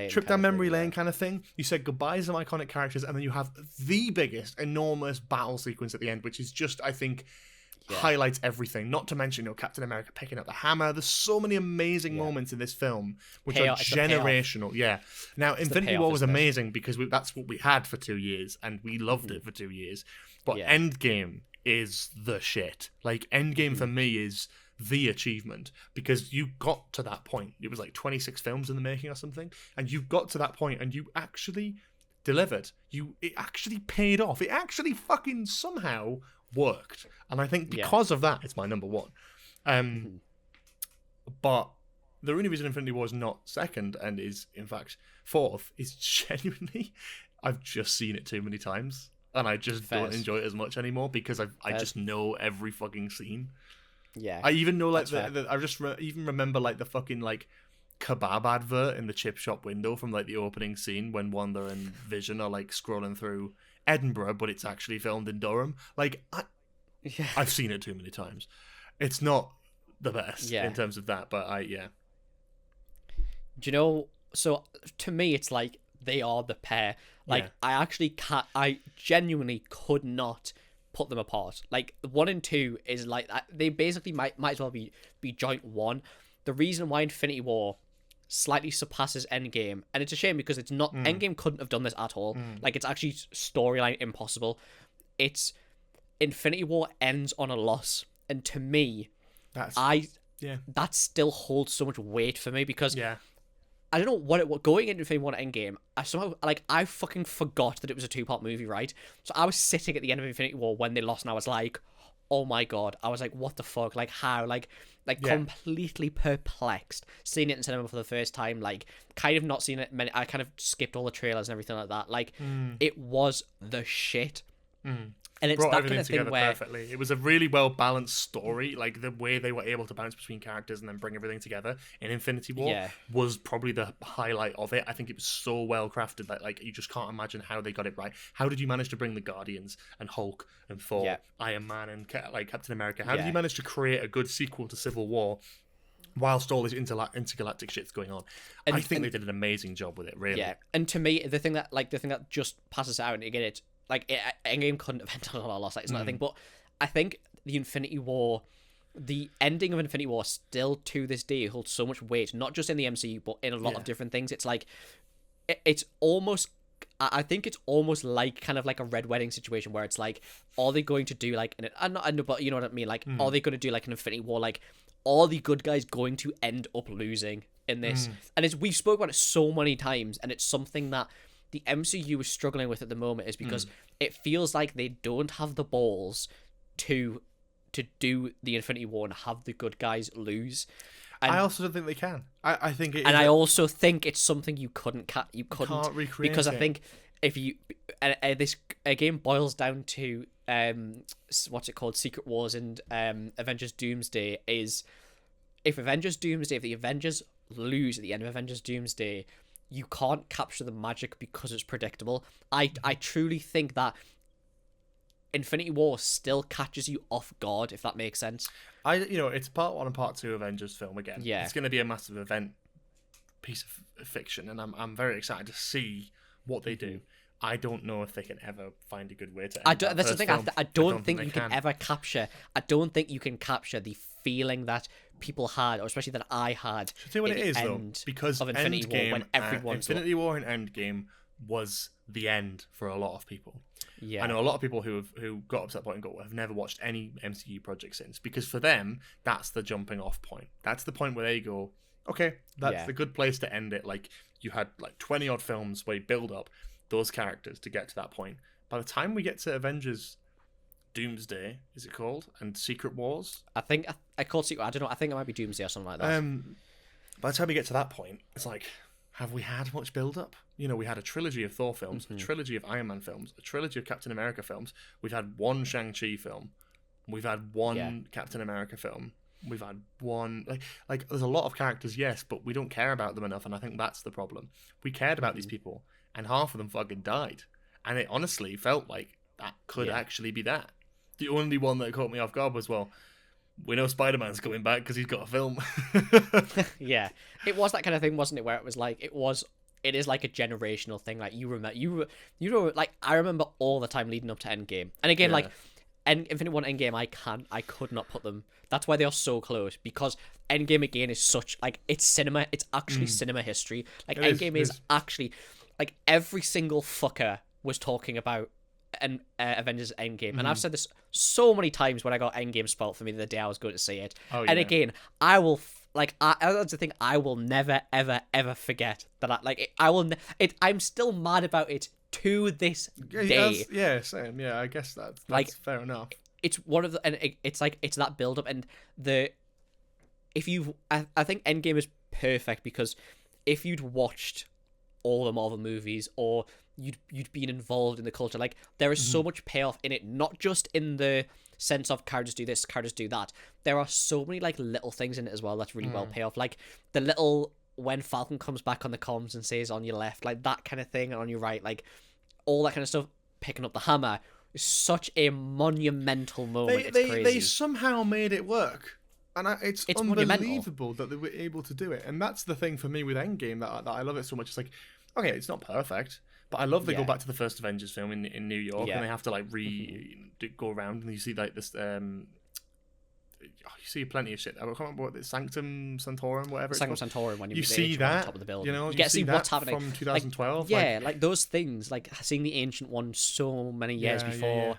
Trip down memory lane kind of thing. You said goodbye to some iconic characters, and then you have the biggest, enormous battle sequence at the end, which is just, I think, highlights everything. Not to mention, Captain America picking up the hammer. There's so many amazing moments in this film which are generational. Yeah. Now, Infinity War was amazing because that's what we had for 2 years, and we loved it for 2 years. But Endgame is the shit. Like, Endgame for me is the achievement, because you got to that point. It was like 26 films in the making or something, and you got to that point and you actually delivered. It actually paid off. It actually fucking somehow worked, and I think because of that, it's my number one. But the only reason Infinity War is not second and is in fact fourth is genuinely I've just seen it too many times, and I just don't enjoy it as much anymore because I just know every fucking scene. Yeah, I even know like I just even remember like the fucking like kebab advert in the chip shop window from like the opening scene when Wanda and Vision are like scrolling through Edinburgh, but it's actually filmed in Durham. Like, I've seen it too many times. It's not the best in terms of that, but Do you know? So to me, it's like they are the pair. Like, I genuinely could not put them apart. Like, 1 and 2 is like they basically might as well be joint one. The reason why Infinity War slightly surpasses Endgame, and it's a shame because it's not Endgame couldn't have done this at all. Like, it's actually storyline impossible. It's Infinity War ends on a loss, and to me, that still holds so much weight for me because I don't know what going into Infinity War and Endgame, I fucking forgot that it was a 2-part movie, right? So I was sitting at the end of Infinity War when they lost, and I was like, oh my god, I was like, what the fuck? Like, how? Like completely perplexed, seeing it in cinema for the first time, like, kind of not seeing it I kind of skipped all the trailers and everything like that. Like, it was the shit. And it's brought that everything kind of thing together where perfectly. It was a really well balanced story. Like the way they were able to bounce between characters and then bring everything together in Infinity War was probably the highlight of it. I think it was so well crafted that like you just can't imagine how they got it right. How did you manage to bring the Guardians and Hulk and Thor, Iron Man and like Captain America? How did you manage to create a good sequel to Civil War whilst all this intergalactic shit's going on? I think they did an amazing job with it, really. Yeah, and to me, the thing that just passes out, and again, it's like Endgame couldn't have ended on a loss. Like, it's not a thing, but I think the ending of Infinity War, still to this day holds so much weight, not just in the MCU, but in a lot of different things. It's like it's almost. I think it's almost like kind of like a Red Wedding situation where it's like, are they going to do like, I know, but you know what I mean? Like, are they going to do like an Infinity War? Like, are the good guys going to end up losing in this? And we've spoken about it so many times, and it's something that the MCU is struggling with at the moment, is because it feels like they don't have the balls to do the Infinity War and have the good guys lose. And I also don't think they can. I think it, and I also think it's something you couldn't recreate, because I think if you this again boils down to what's it called, Secret Wars and Avengers Doomsday, is if the Avengers lose at the end of Avengers Doomsday, you can't capture the magic because it's predictable. I truly think that Infinity War still catches you off guard, if that makes sense. It's part 1 and part 2 Avengers film again. Yeah. It's going to be a massive event piece of fiction, and I'm very excited to see what they do. I don't know if they can ever find a good way to end that's the thing. I don't think you can ever capture. I don't think you can capture the feeling that people had, or especially that I had. I'll tell you what it is, though, because of Infinity War, when Infinity War and Endgame was the end for a lot of people. Yeah, I know a lot of people who got up to that point and have never watched any MCU project since, because for them that's the jumping off point. That's the point where they go, okay, that's the good place to end it. Like, you had like 20 odd films where you build up those characters to get to that point. By the time we get to Avengers Doomsday, is it called, and Secret Wars, I think I called Secret. I don't know. I think it might be Doomsday or something like that. By the time we get to that point, it's like, have we had much build up? We had a trilogy of Thor films, a trilogy of Iron Man films, a trilogy of Captain America films. We've had one Shang-Chi film. We've had one Captain America film. We've had one like there's a lot of characters, yes, but we don't care about them enough, and I think that's the problem. We cared about these people, and half of them fucking died, and it honestly felt like that could actually be that. The only one that caught me off guard was, well, we know Spider-Man's coming back because he's got a film. Yeah, it was that kind of thing, wasn't it? Where it was like it is like a generational thing. Like you remember, like I remember all the time leading up to Endgame, and again, like Infinity War and Endgame, I could not put them. That's why they are so close, because Endgame again is such like, it's cinema. It's actually cinema history. Like Endgame is actually like every single fucker was talking about and Avengers Endgame, and I've said this so many times when I got Endgame spoiled for me the day I was going to see it. And again, I will that's the thing, I will never ever ever forget that. I'm still mad about it to this day. Same. Yeah, I guess that's fair enough. It's one of the, and it's like, it's that build up, and I think Endgame is perfect, because if you'd watched all the Marvel movies, or you'd been involved in the culture, like there is so much payoff in it, not just in the sense of characters do this, characters do that. There are so many like little things in it as well that's really well pay off, like the little, when Falcon comes back on the comms and says on your left, like that kind of thing, and on your right, like all that kind of stuff, picking up the hammer is such a monumental moment. It's crazy. They somehow made it work. And it's unbelievable that they were able to do it. And that's the thing for me with Endgame, that I love it so much. It's like, okay, it's not perfect, but I love they go back to the first Avengers film in New York, and they have to like go around, and you see like this. You see plenty of shit. I can't remember what it's, Sanctum Sanctorum, whatever. Sanctum Sanctorum, when you see that on top of the building, you get to see what's that happening from 2012. Like those things, like seeing the Ancient One so many years before.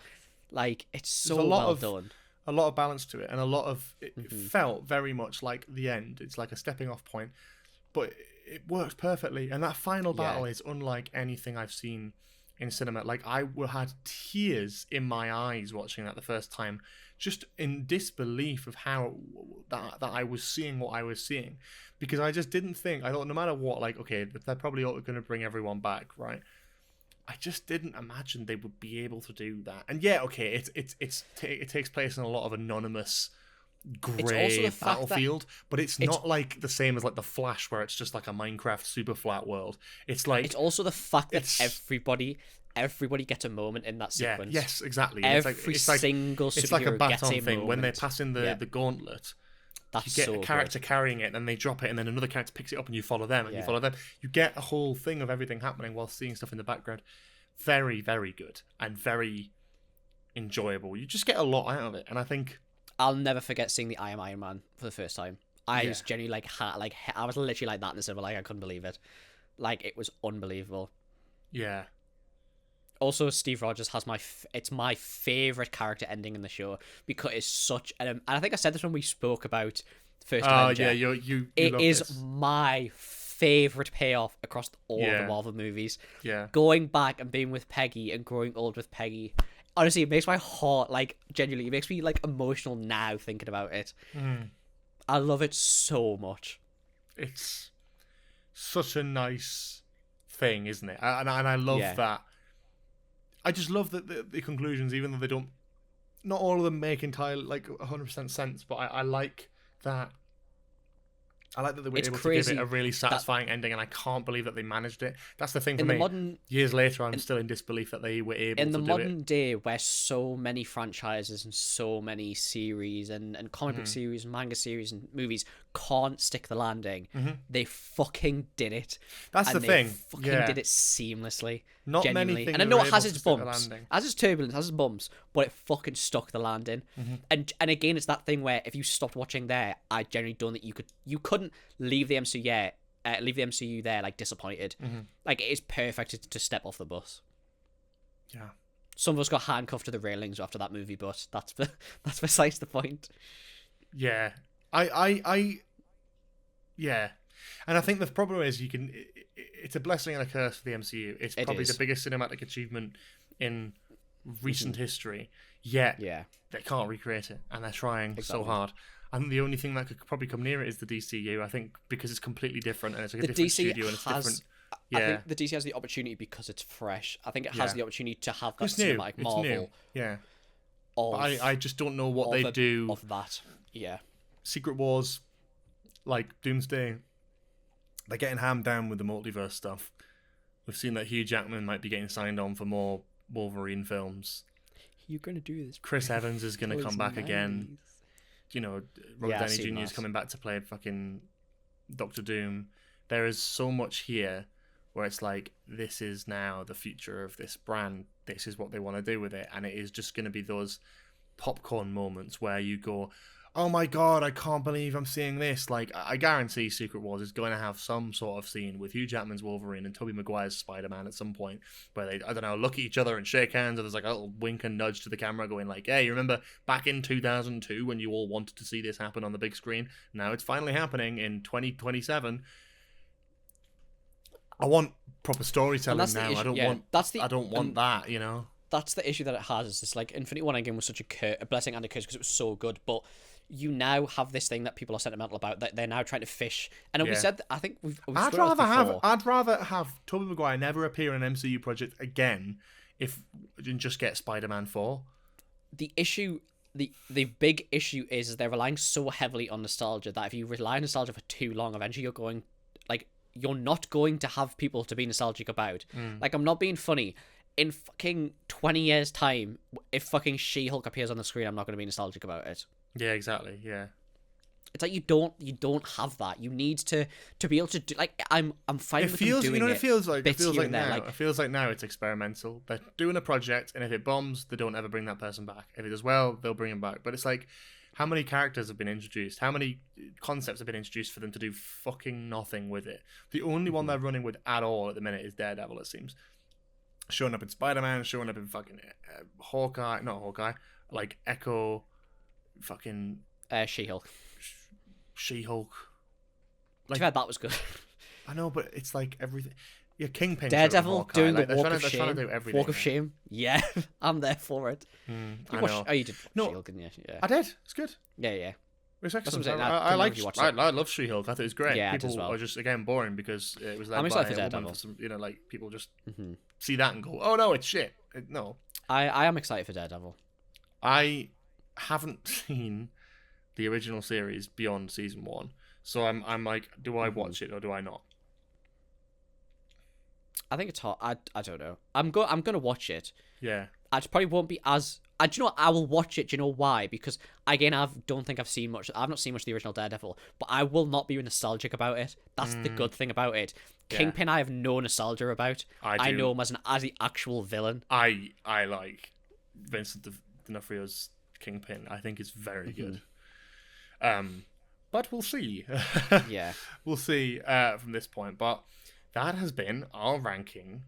Like, it's so well done. A lot of balance to it, and a lot of it felt very much like the end. It's like a stepping off point, but it works perfectly. And that final battle is unlike anything I've seen in cinema. Like, I had tears in my eyes watching that the first time, just in disbelief of how that I was seeing what I was seeing, because I just didn't think. I thought no matter what, like, okay, they're probably going to bring everyone back, right? I just didn't imagine they would be able to do that. And yeah, okay, it takes place in a lot of anonymous grey battlefield, but it's not like the same as like the Flash, where it's just like a Minecraft super flat world. It's like it's also the fact that everybody gets a moment in that sequence. Yeah, yes, exactly. Every single superhero it's like a baton gets a thing moment. when they pass in the gauntlet. That's you get so a character good. carrying it, and then they drop it, and then another character picks it up, and you follow them, and you follow them. You get a whole thing of everything happening while seeing stuff in the background. Very, very good and very enjoyable. You just get a lot out of it, and I think I'll never forget seeing the I Am Iron Man for the first time. I was genuinely I was literally like that in the cinema, like I couldn't believe it. Like it was unbelievable. Yeah. Also, Steve Rogers has it's my favorite character ending in the show because it's such and I think I said this when we spoke about First Avenger. Oh yeah, you it love is this. My favorite payoff across all of the Marvel movies. Yeah. Going back and being with Peggy and growing old with Peggy. Honestly, it makes my heart genuinely. It makes me emotional now thinking about it. I love it so much. It's such a nice thing, isn't it? And I love that. I just love that the conclusions, even though they don't, not all of them make entirely 100% sense. But I like that. I like that they were able to give it a really satisfying ending, and I can't believe that they managed it. That's the thing for me. Years later, I'm still in disbelief that they were able to do it. In the modern day, where so many franchises and so many series and comic book series and manga series and movies can't stick the landing, they fucking did it. That's the thing. They fucking did it seamlessly. Not genuinely. many things. And I know it has able its to stick the bumps, landing. has its turbulence, has its bumps, but it fucking stuck the landing. And again, it's that thing where if you stopped watching there, I genuinely don't think you couldn't leave the MCU there disappointed. Like it is perfect to step off the bus. Yeah. Some of us got handcuffed to the railings after that movie, but that's besides the point. Yeah. Yeah. And I think the problem is it's a blessing and a curse for the MCU. It's probably the biggest cinematic achievement in recent history. Yet they can't recreate it, and they're trying so hard. I think the only thing that could probably come near it is the DCU. I think because it's completely different and it's like a different studio and it's different. I think the DC has the opportunity because it's fresh. I think it has the opportunity to have that cinematic Marvel. It's new. Yeah. I just don't know what they do of that. Yeah. Secret Wars, like Doomsday, they're getting hammed down with the multiverse stuff. We've seen that Hugh Jackman might be getting signed on for more Wolverine films. You're going to do this. Chris Evans is going to come back again. You know, Robert Downey Jr. is coming back to play fucking Doctor Doom. There is so much here where it's like, this is now the future of this brand. This is what they want to do with it. And it is just going to be those popcorn moments where you go, oh my god, I can't believe I'm seeing this. Like, I guarantee Secret Wars is going to have some sort of scene with Hugh Jackman's Wolverine and Tobey Maguire's Spider-Man at some point where they, I don't know, look at each other and shake hands, and there's like a little wink and nudge to the camera going like, hey, you remember back in 2002 when you all wanted to see this happen on the big screen? Now it's finally happening in 2027. I want proper storytelling now. I don't want that, you know? That's the issue that it has. Is it's like Infinity War Endgame was such a blessing and a curse because it was so good, but you now have this thing that people are sentimental about that they're now trying to fish. And we said, I think I'd rather have Tobey Maguire never appear in an MCU project again and just get Spider-Man 4. The issue, the big issue is they're relying so heavily on nostalgia that if you rely on nostalgia for too long, eventually you're not going to have people to be nostalgic about. Like, I'm not being funny. In fucking 20 years' time, if fucking She-Hulk appears on the screen, I'm not going to be nostalgic about it. Yeah, exactly. Yeah. It's like you don't have that. You need to be able to do. Like, I'm fine with them doing it. You know what it feels like? It feels like there, now. It feels like now it's experimental. They're doing a project, and if it bombs, they don't ever bring that person back. If it does well, they'll bring him back. But it's like, how many characters have been introduced? How many concepts have been introduced for them to do fucking nothing with it? The only one they're running with at all at the minute is Daredevil, it seems. Showing up in Spider-Man, showing up in fucking like Echo, fucking She-Hulk. She-Hulk. Like, that was good. I know, but it's like everything. Yeah, Kingpin. Daredevil doing the walk of shame. Trying to do everything. Walk of shame. Yeah, I'm there for it. I know. You did She-Hulk, didn't you? Yeah. I did. It's good. Yeah. It's excellent. That's what I'm saying. I like. watched I love She-Hulk. I thought it was great. Yeah, people as well. are just again boring because it was led I'm by excited for a woman. Daredevil. For some, like people just see that and go, "Oh no, it's shit." No, I am excited for Daredevil. I haven't seen the original series beyond season 1, so I'm like, do I watch it or do I not? I think it's hot. I don't know. I'm gonna watch it. Yeah. I just probably won't be as. Do you know what? I will watch it. Do you know why? Because again, don't think I've seen much. I've not seen much of the original Daredevil, but I will not be nostalgic about it. That's the good thing about it. Kingpin, I have no nostalgia about. I know him as the actual villain. I like Vincent D'Onofrio's Kingpin. I think it's very good. But we'll see. Yeah, we'll see from this point. But that has been our ranking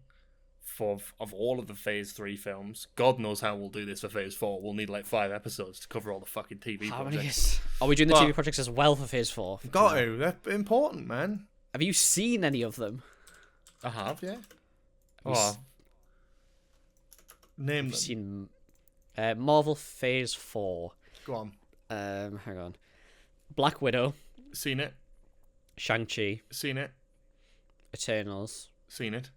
of all of the Phase 3 films. God knows how we'll do this for Phase 4. We'll need like 5 episodes to cover all the fucking TV projects. Are we doing the TV projects as well for Phase 4? Got to. They're important, man. Have you seen any of them? I have, yeah. Name them. Seen Marvel Phase 4. Go on. Hang on. Black Widow. Seen it. Shang-Chi. Seen it. Eternals. Seen it.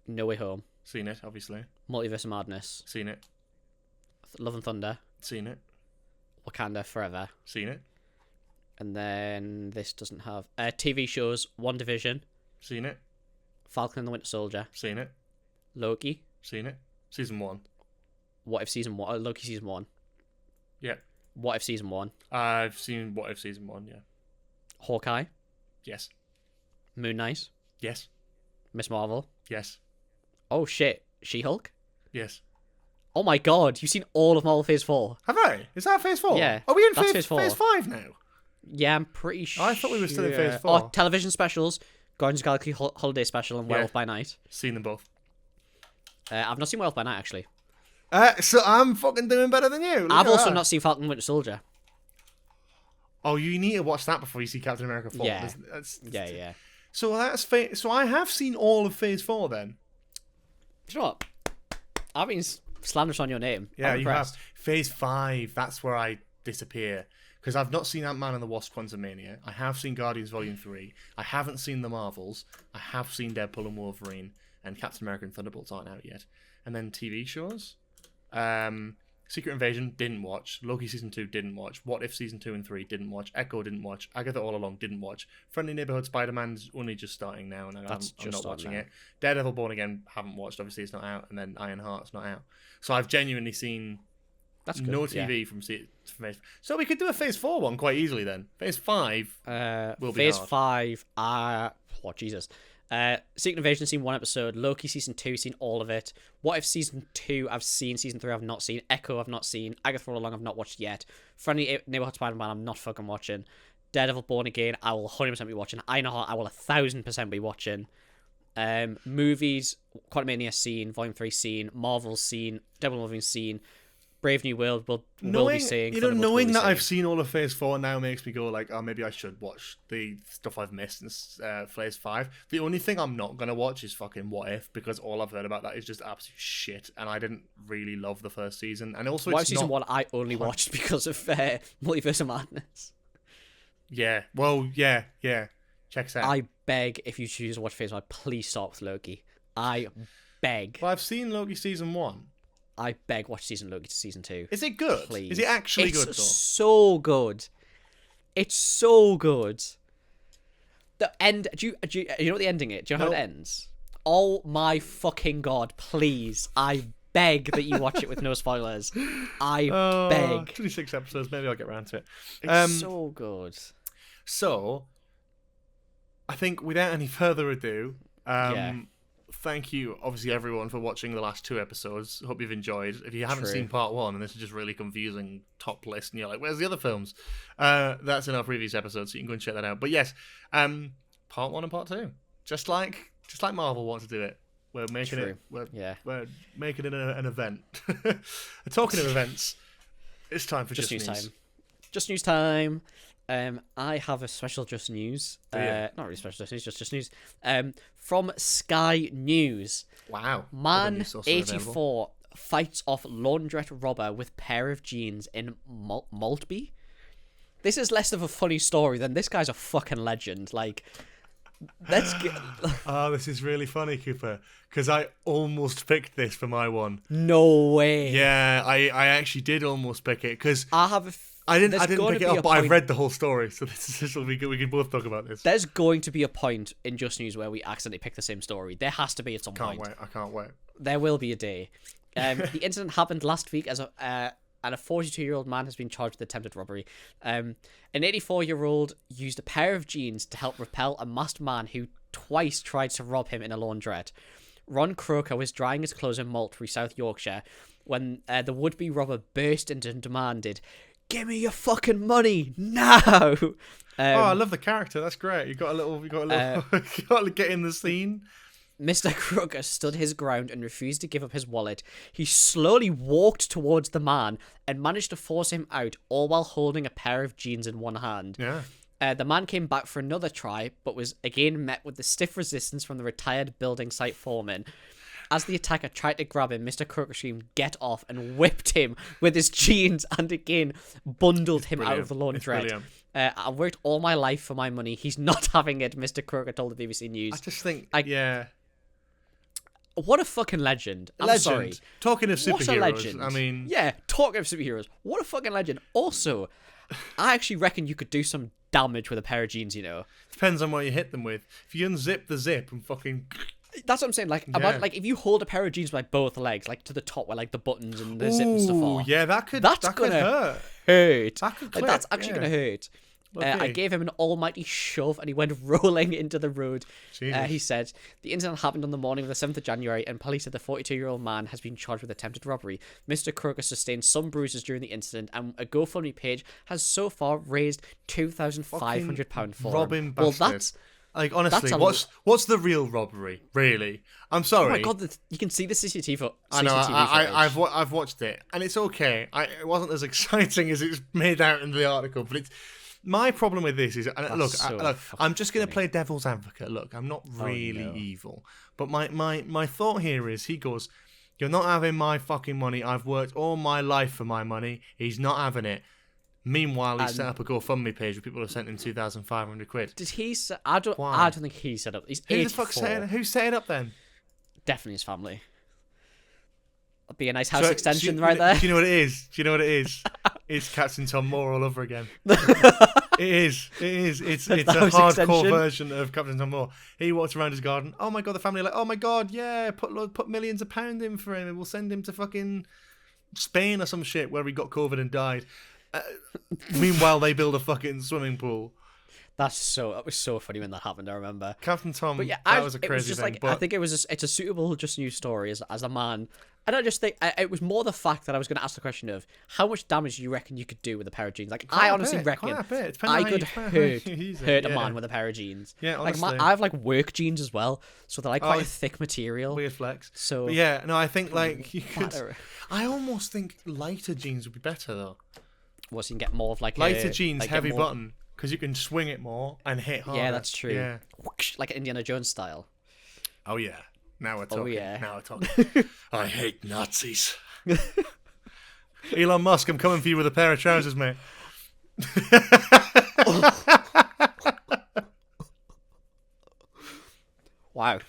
No Way Home. Seen it, obviously. Multiverse of Madness. Seen it. Love and Thunder. Seen it. Wakanda Forever. Seen it. And then this doesn't have TV shows. WandaVision. Seen it. Falcon and the Winter Soldier. Seen it. Loki. Seen it. Season 1. What If Season 1? Loki Season 1. Yeah. What If Season 1? I've seen What If Season 1, yeah. Hawkeye. Yes. Moon Knight. Yes. Miss Marvel. Yes. Oh shit. She-Hulk. Yes. Oh my god, you've seen all of Marvel Phase 4. Have I? Is that Phase 4? Yeah. Are we in Phase 4? Phase 5 now? Yeah, I'm pretty sure. I thought we were still in Phase 4. Oh, television specials. Guardians of the Galaxy Holiday Special and Werewolf by Night. Seen them both. I've not seen Werewolf by Night, actually. So I'm fucking doing better than you. I've also not seen Falcon and Winter Soldier. Oh, you need to watch that before you see Captain America 4. Yeah. Yeah. So that's So I have seen all of Phase 4 then. Do you know what? I've been slanderous on your name. Yeah, I'm you have. impressed. Phase 5, that's where I disappear. Because I've not seen Ant-Man and the Wasp Quantumania. I have seen Guardians Volume 3. I haven't seen The Marvels. I have seen Deadpool and Wolverine. And Captain America and Thunderbolts aren't out yet. And then TV shows. Secret Invasion, didn't watch. Loki Season 2, didn't watch. What If Season 2 and 3, didn't watch. Echo, didn't watch. Agatha All Along, didn't watch. Friendly Neighborhood Spider-Man's only just starting now, and I'm not watching it. Daredevil Born Again, haven't watched. Obviously, it's not out. And then Ironheart's not out. So I've genuinely seen no TV from Phase 4. So we could do a Phase 4 one quite easily then. Phase 5 will be Phase hard. 5, Jesus. Secret Invasion, seen 1 episode. Loki Season 2, seen all of it. What If Season 2, I've seen. Season 3, I've not seen. Echo, I've not seen. Agatha All Along, I've not watched yet. Friendly Neighborhood Spider-Man, I'm not fucking watching. Daredevil Born Again, I will 100% be watching. Ironheart, I will 1000% be watching. Movies, Quantumania seen. Volume 3 seen. Marvel seen. Devil Wolverine seen. Brave New World will be seeing. Knowing that I've seen all of Phase 4 now makes me go like, oh, maybe I should watch the stuff I've missed in Phase 5. The only thing I'm not going to watch is fucking What If, because all I've heard about that is just absolute shit, and I didn't really love the first season. And also, What If Season 1 I only watched because of Multiverse of Madness. Yeah, well, yeah. Checks out. I beg, if you choose to watch Phase 5, please start with Loki. I beg. Well, I've seen Loki Season 1. I beg, watch Loki to Season 2. Is it good? Please. Is it actually good, though? It's so good. It's so good. The end... Do you know what the ending is? Do you know how it ends? Oh my fucking god, please. I beg that you watch it with no spoilers. I beg. 26 episodes, maybe I'll get around to it. It's so good. So, I think without any further ado... Thank you, obviously, everyone, for watching the last 2 episodes. Hope you've enjoyed. If you haven't seen part 1, and this is just really confusing top list, and you're like, where's the other films? That's in our previous episodes, so you can go and check that out. But yes, part 1 and part 2. Just like Marvel want to do it. We're making it. We're making it an event. Talking of events, it's time for Just News time. Just News time. I have a special Just News. Not really special Just News, just News. From Sky News. Wow. Man 84 fights off laundrette robber with pair of jeans in Maltby. this is less of a funny story than this guy's a fucking legend. Like, let's get. Oh, this is really funny, Cooper, because I almost picked this for my one. No way. Yeah, I actually did almost pick it because I didn't pick it up, but I've read the whole story, so this is we can both talk about this. There's going to be a point in Just News where we accidentally pick the same story. There has to be at some point. I can't wait. There will be a day. The incident happened last week and a 42-year-old man has been charged with attempted robbery. An 84-year-old used a pair of jeans to help repel a masked man who twice tried to rob him in a laundrette. Ron Croker was drying his clothes in Maltby, South Yorkshire, when the would-be robber burst in and demanded, "Give me your fucking money now!" I love the character. That's great. You got a little. You got to get in the scene. Mr. Croker stood his ground and refused to give up his wallet. He slowly walked towards the man and managed to force him out, all while holding a pair of jeans in one hand. Yeah. The man came back for another try, but was again met with the stiff resistance from the retired building site foreman. As the attacker tried to grab him, Mr. Croker screamed, "Get off," and whipped him with his jeans and again bundled him out of the laundrette. I worked all my life for my money. He's not having it, Mr. Croker told the BBC News. I just think, yeah. What a fucking legend. I'm sorry. Talking of superheroes, what a legend. I mean... Yeah, talking of superheroes. What a fucking legend. Also, I actually reckon you could do some damage with a pair of jeans, you know. Depends on what you hit them with. If you unzip the zip and fucking... That's what I'm saying. Like, about, like, if you hold a pair of jeans by both legs, like to the top where like the buttons and the zip and stuff are. Yeah, that could hurt. That could That could that's actually gonna hurt. I gave him an almighty shove and he went rolling into the road. He said, the incident happened on the morning of the 7th of January and police said the 42-year-old man has been charged with attempted robbery. Mr. Croker sustained some bruises during the incident and a GoFundMe page has so far raised £2,500 for Robbing him. bastard. Well, that's... Like, honestly, what's the real robbery, really? I'm sorry. Oh my god, you can see the CCTV. I know, I've watched it, and it's okay. It wasn't as exciting as it's made out in the article, but it's... My problem with this is, look, I'm just going to play devil's advocate. Look, I'm not really evil, but my thought here is, he goes, "You're not having my fucking money. I've worked all my life for my money." He's not having it. Meanwhile, he set up a GoFundMe page where people have sent him £2,500. Did he? I don't think he set up. He's 84. Who the fuck set it up then? Definitely his family. That'd be a nice house extension right there. Do you know what it is? It's Captain Tom Moore all over again. It is. It's a hardcore version of Captain Tom Moore. He walks around his garden. Oh my god, the family are like, oh my god, yeah, put millions of pounds in for him and we'll send him to fucking Spain or some shit where he got COVID and died. Meanwhile, they build a fucking swimming pool. That was so funny when that happened. I remember Captain Tom. But yeah, that was a crazy thing. I think it's a suitable Just News story as a man. And I just think it was more the fact that I was going to ask the question of how much damage do you reckon you could do with a pair of jeans. Like, I honestly reckon I could hurt a man with a pair of jeans. Yeah, honestly. Like I have like work jeans as well, so they're like quite a thick material. Weird flex. So but yeah, no, I think like you could. I almost think lighter jeans would be better though. Well, so you can get more of like lighter jeans, like heavy button, because you can swing it more and hit harder. Yeah, that's true. Yeah, like Indiana Jones style. Oh yeah. Now we're talking. Oh, yeah. Now we're talking. I hate Nazis. Elon Musk, I'm coming for you with a pair of trousers, mate. Wow.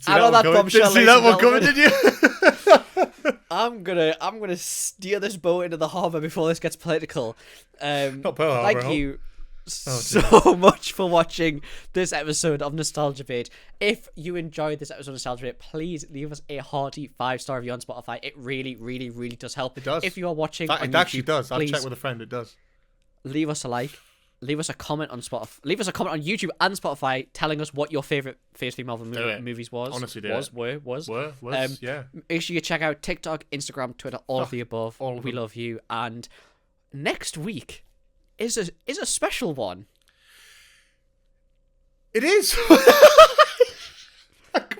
I know that bombshell. See that one coming, did you? I'm gonna steer this boat into the harbour before this gets political. Not Pearl Harbor. Thank you so much for watching this episode of Nostalgia Bait. If you enjoyed this episode of Nostalgia Bait, please leave us a hearty 5-star review on Spotify. It really, really, really does help. It does. If you are watching on YouTube, actually does. I've checked with a friend. It does. Leave us a like. Leave us a comment on Spotify. Leave us a comment on YouTube and Spotify telling us what your favourite Phase 3 Marvel movies was. Honestly, was. Yeah. Make sure you check out TikTok, Instagram, Twitter, all of the above. We love you. And next week is a special one. It is.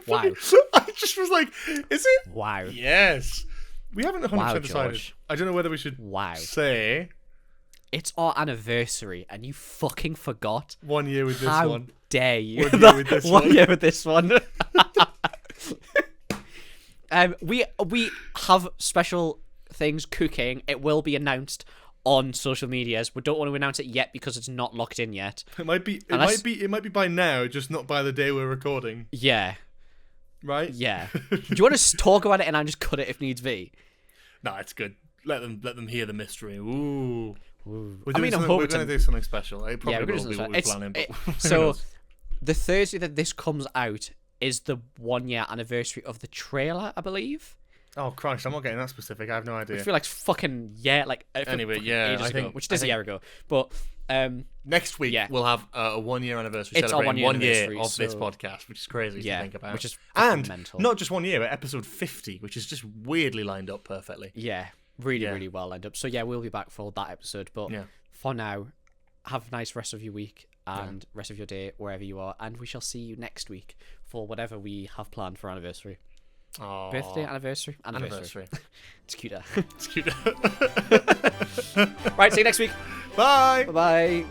Wow. I just was like, is it? Wow. Yes. We haven't 100% decided. I don't know whether we should say... It's our anniversary, and you fucking forgot. 1 year with this one. How dare you? 1 year with this one. 1 year with this one. We have special things cooking. It will be announced on social medias. We don't want to announce it yet because it's not locked in yet. It might be by now, just not by the day we're recording. Yeah. Right? Yeah. Do you want to talk about it and I just cut it if needs be? No, it's good. Let them hear the mystery. Ooh. I'm hoping we're going to do something special. It probably we're going will to do be what we're planning. But so, the Thursday that this comes out is the 1 year anniversary of the trailer, I believe. Oh Christ! I'm not getting that specific. I have no idea. I feel like fucking Anyway, yeah, ages ago, which is a year ago. But next week we'll have a 1 year anniversary. It's celebrating our 1 year of this podcast, which is crazy to think about. Which is mental. Not just 1 year, but episode 50, which is just weirdly lined up perfectly. Yeah, really well lined up. So yeah, we'll be back for that episode. But for now, have a nice rest of your week and rest of your day wherever you are, and we shall see you next week for whatever we have planned for anniversary. Aww. Birthday, anniversary. It's cuter. It's cuter. Right, see you next week. Bye. Bye.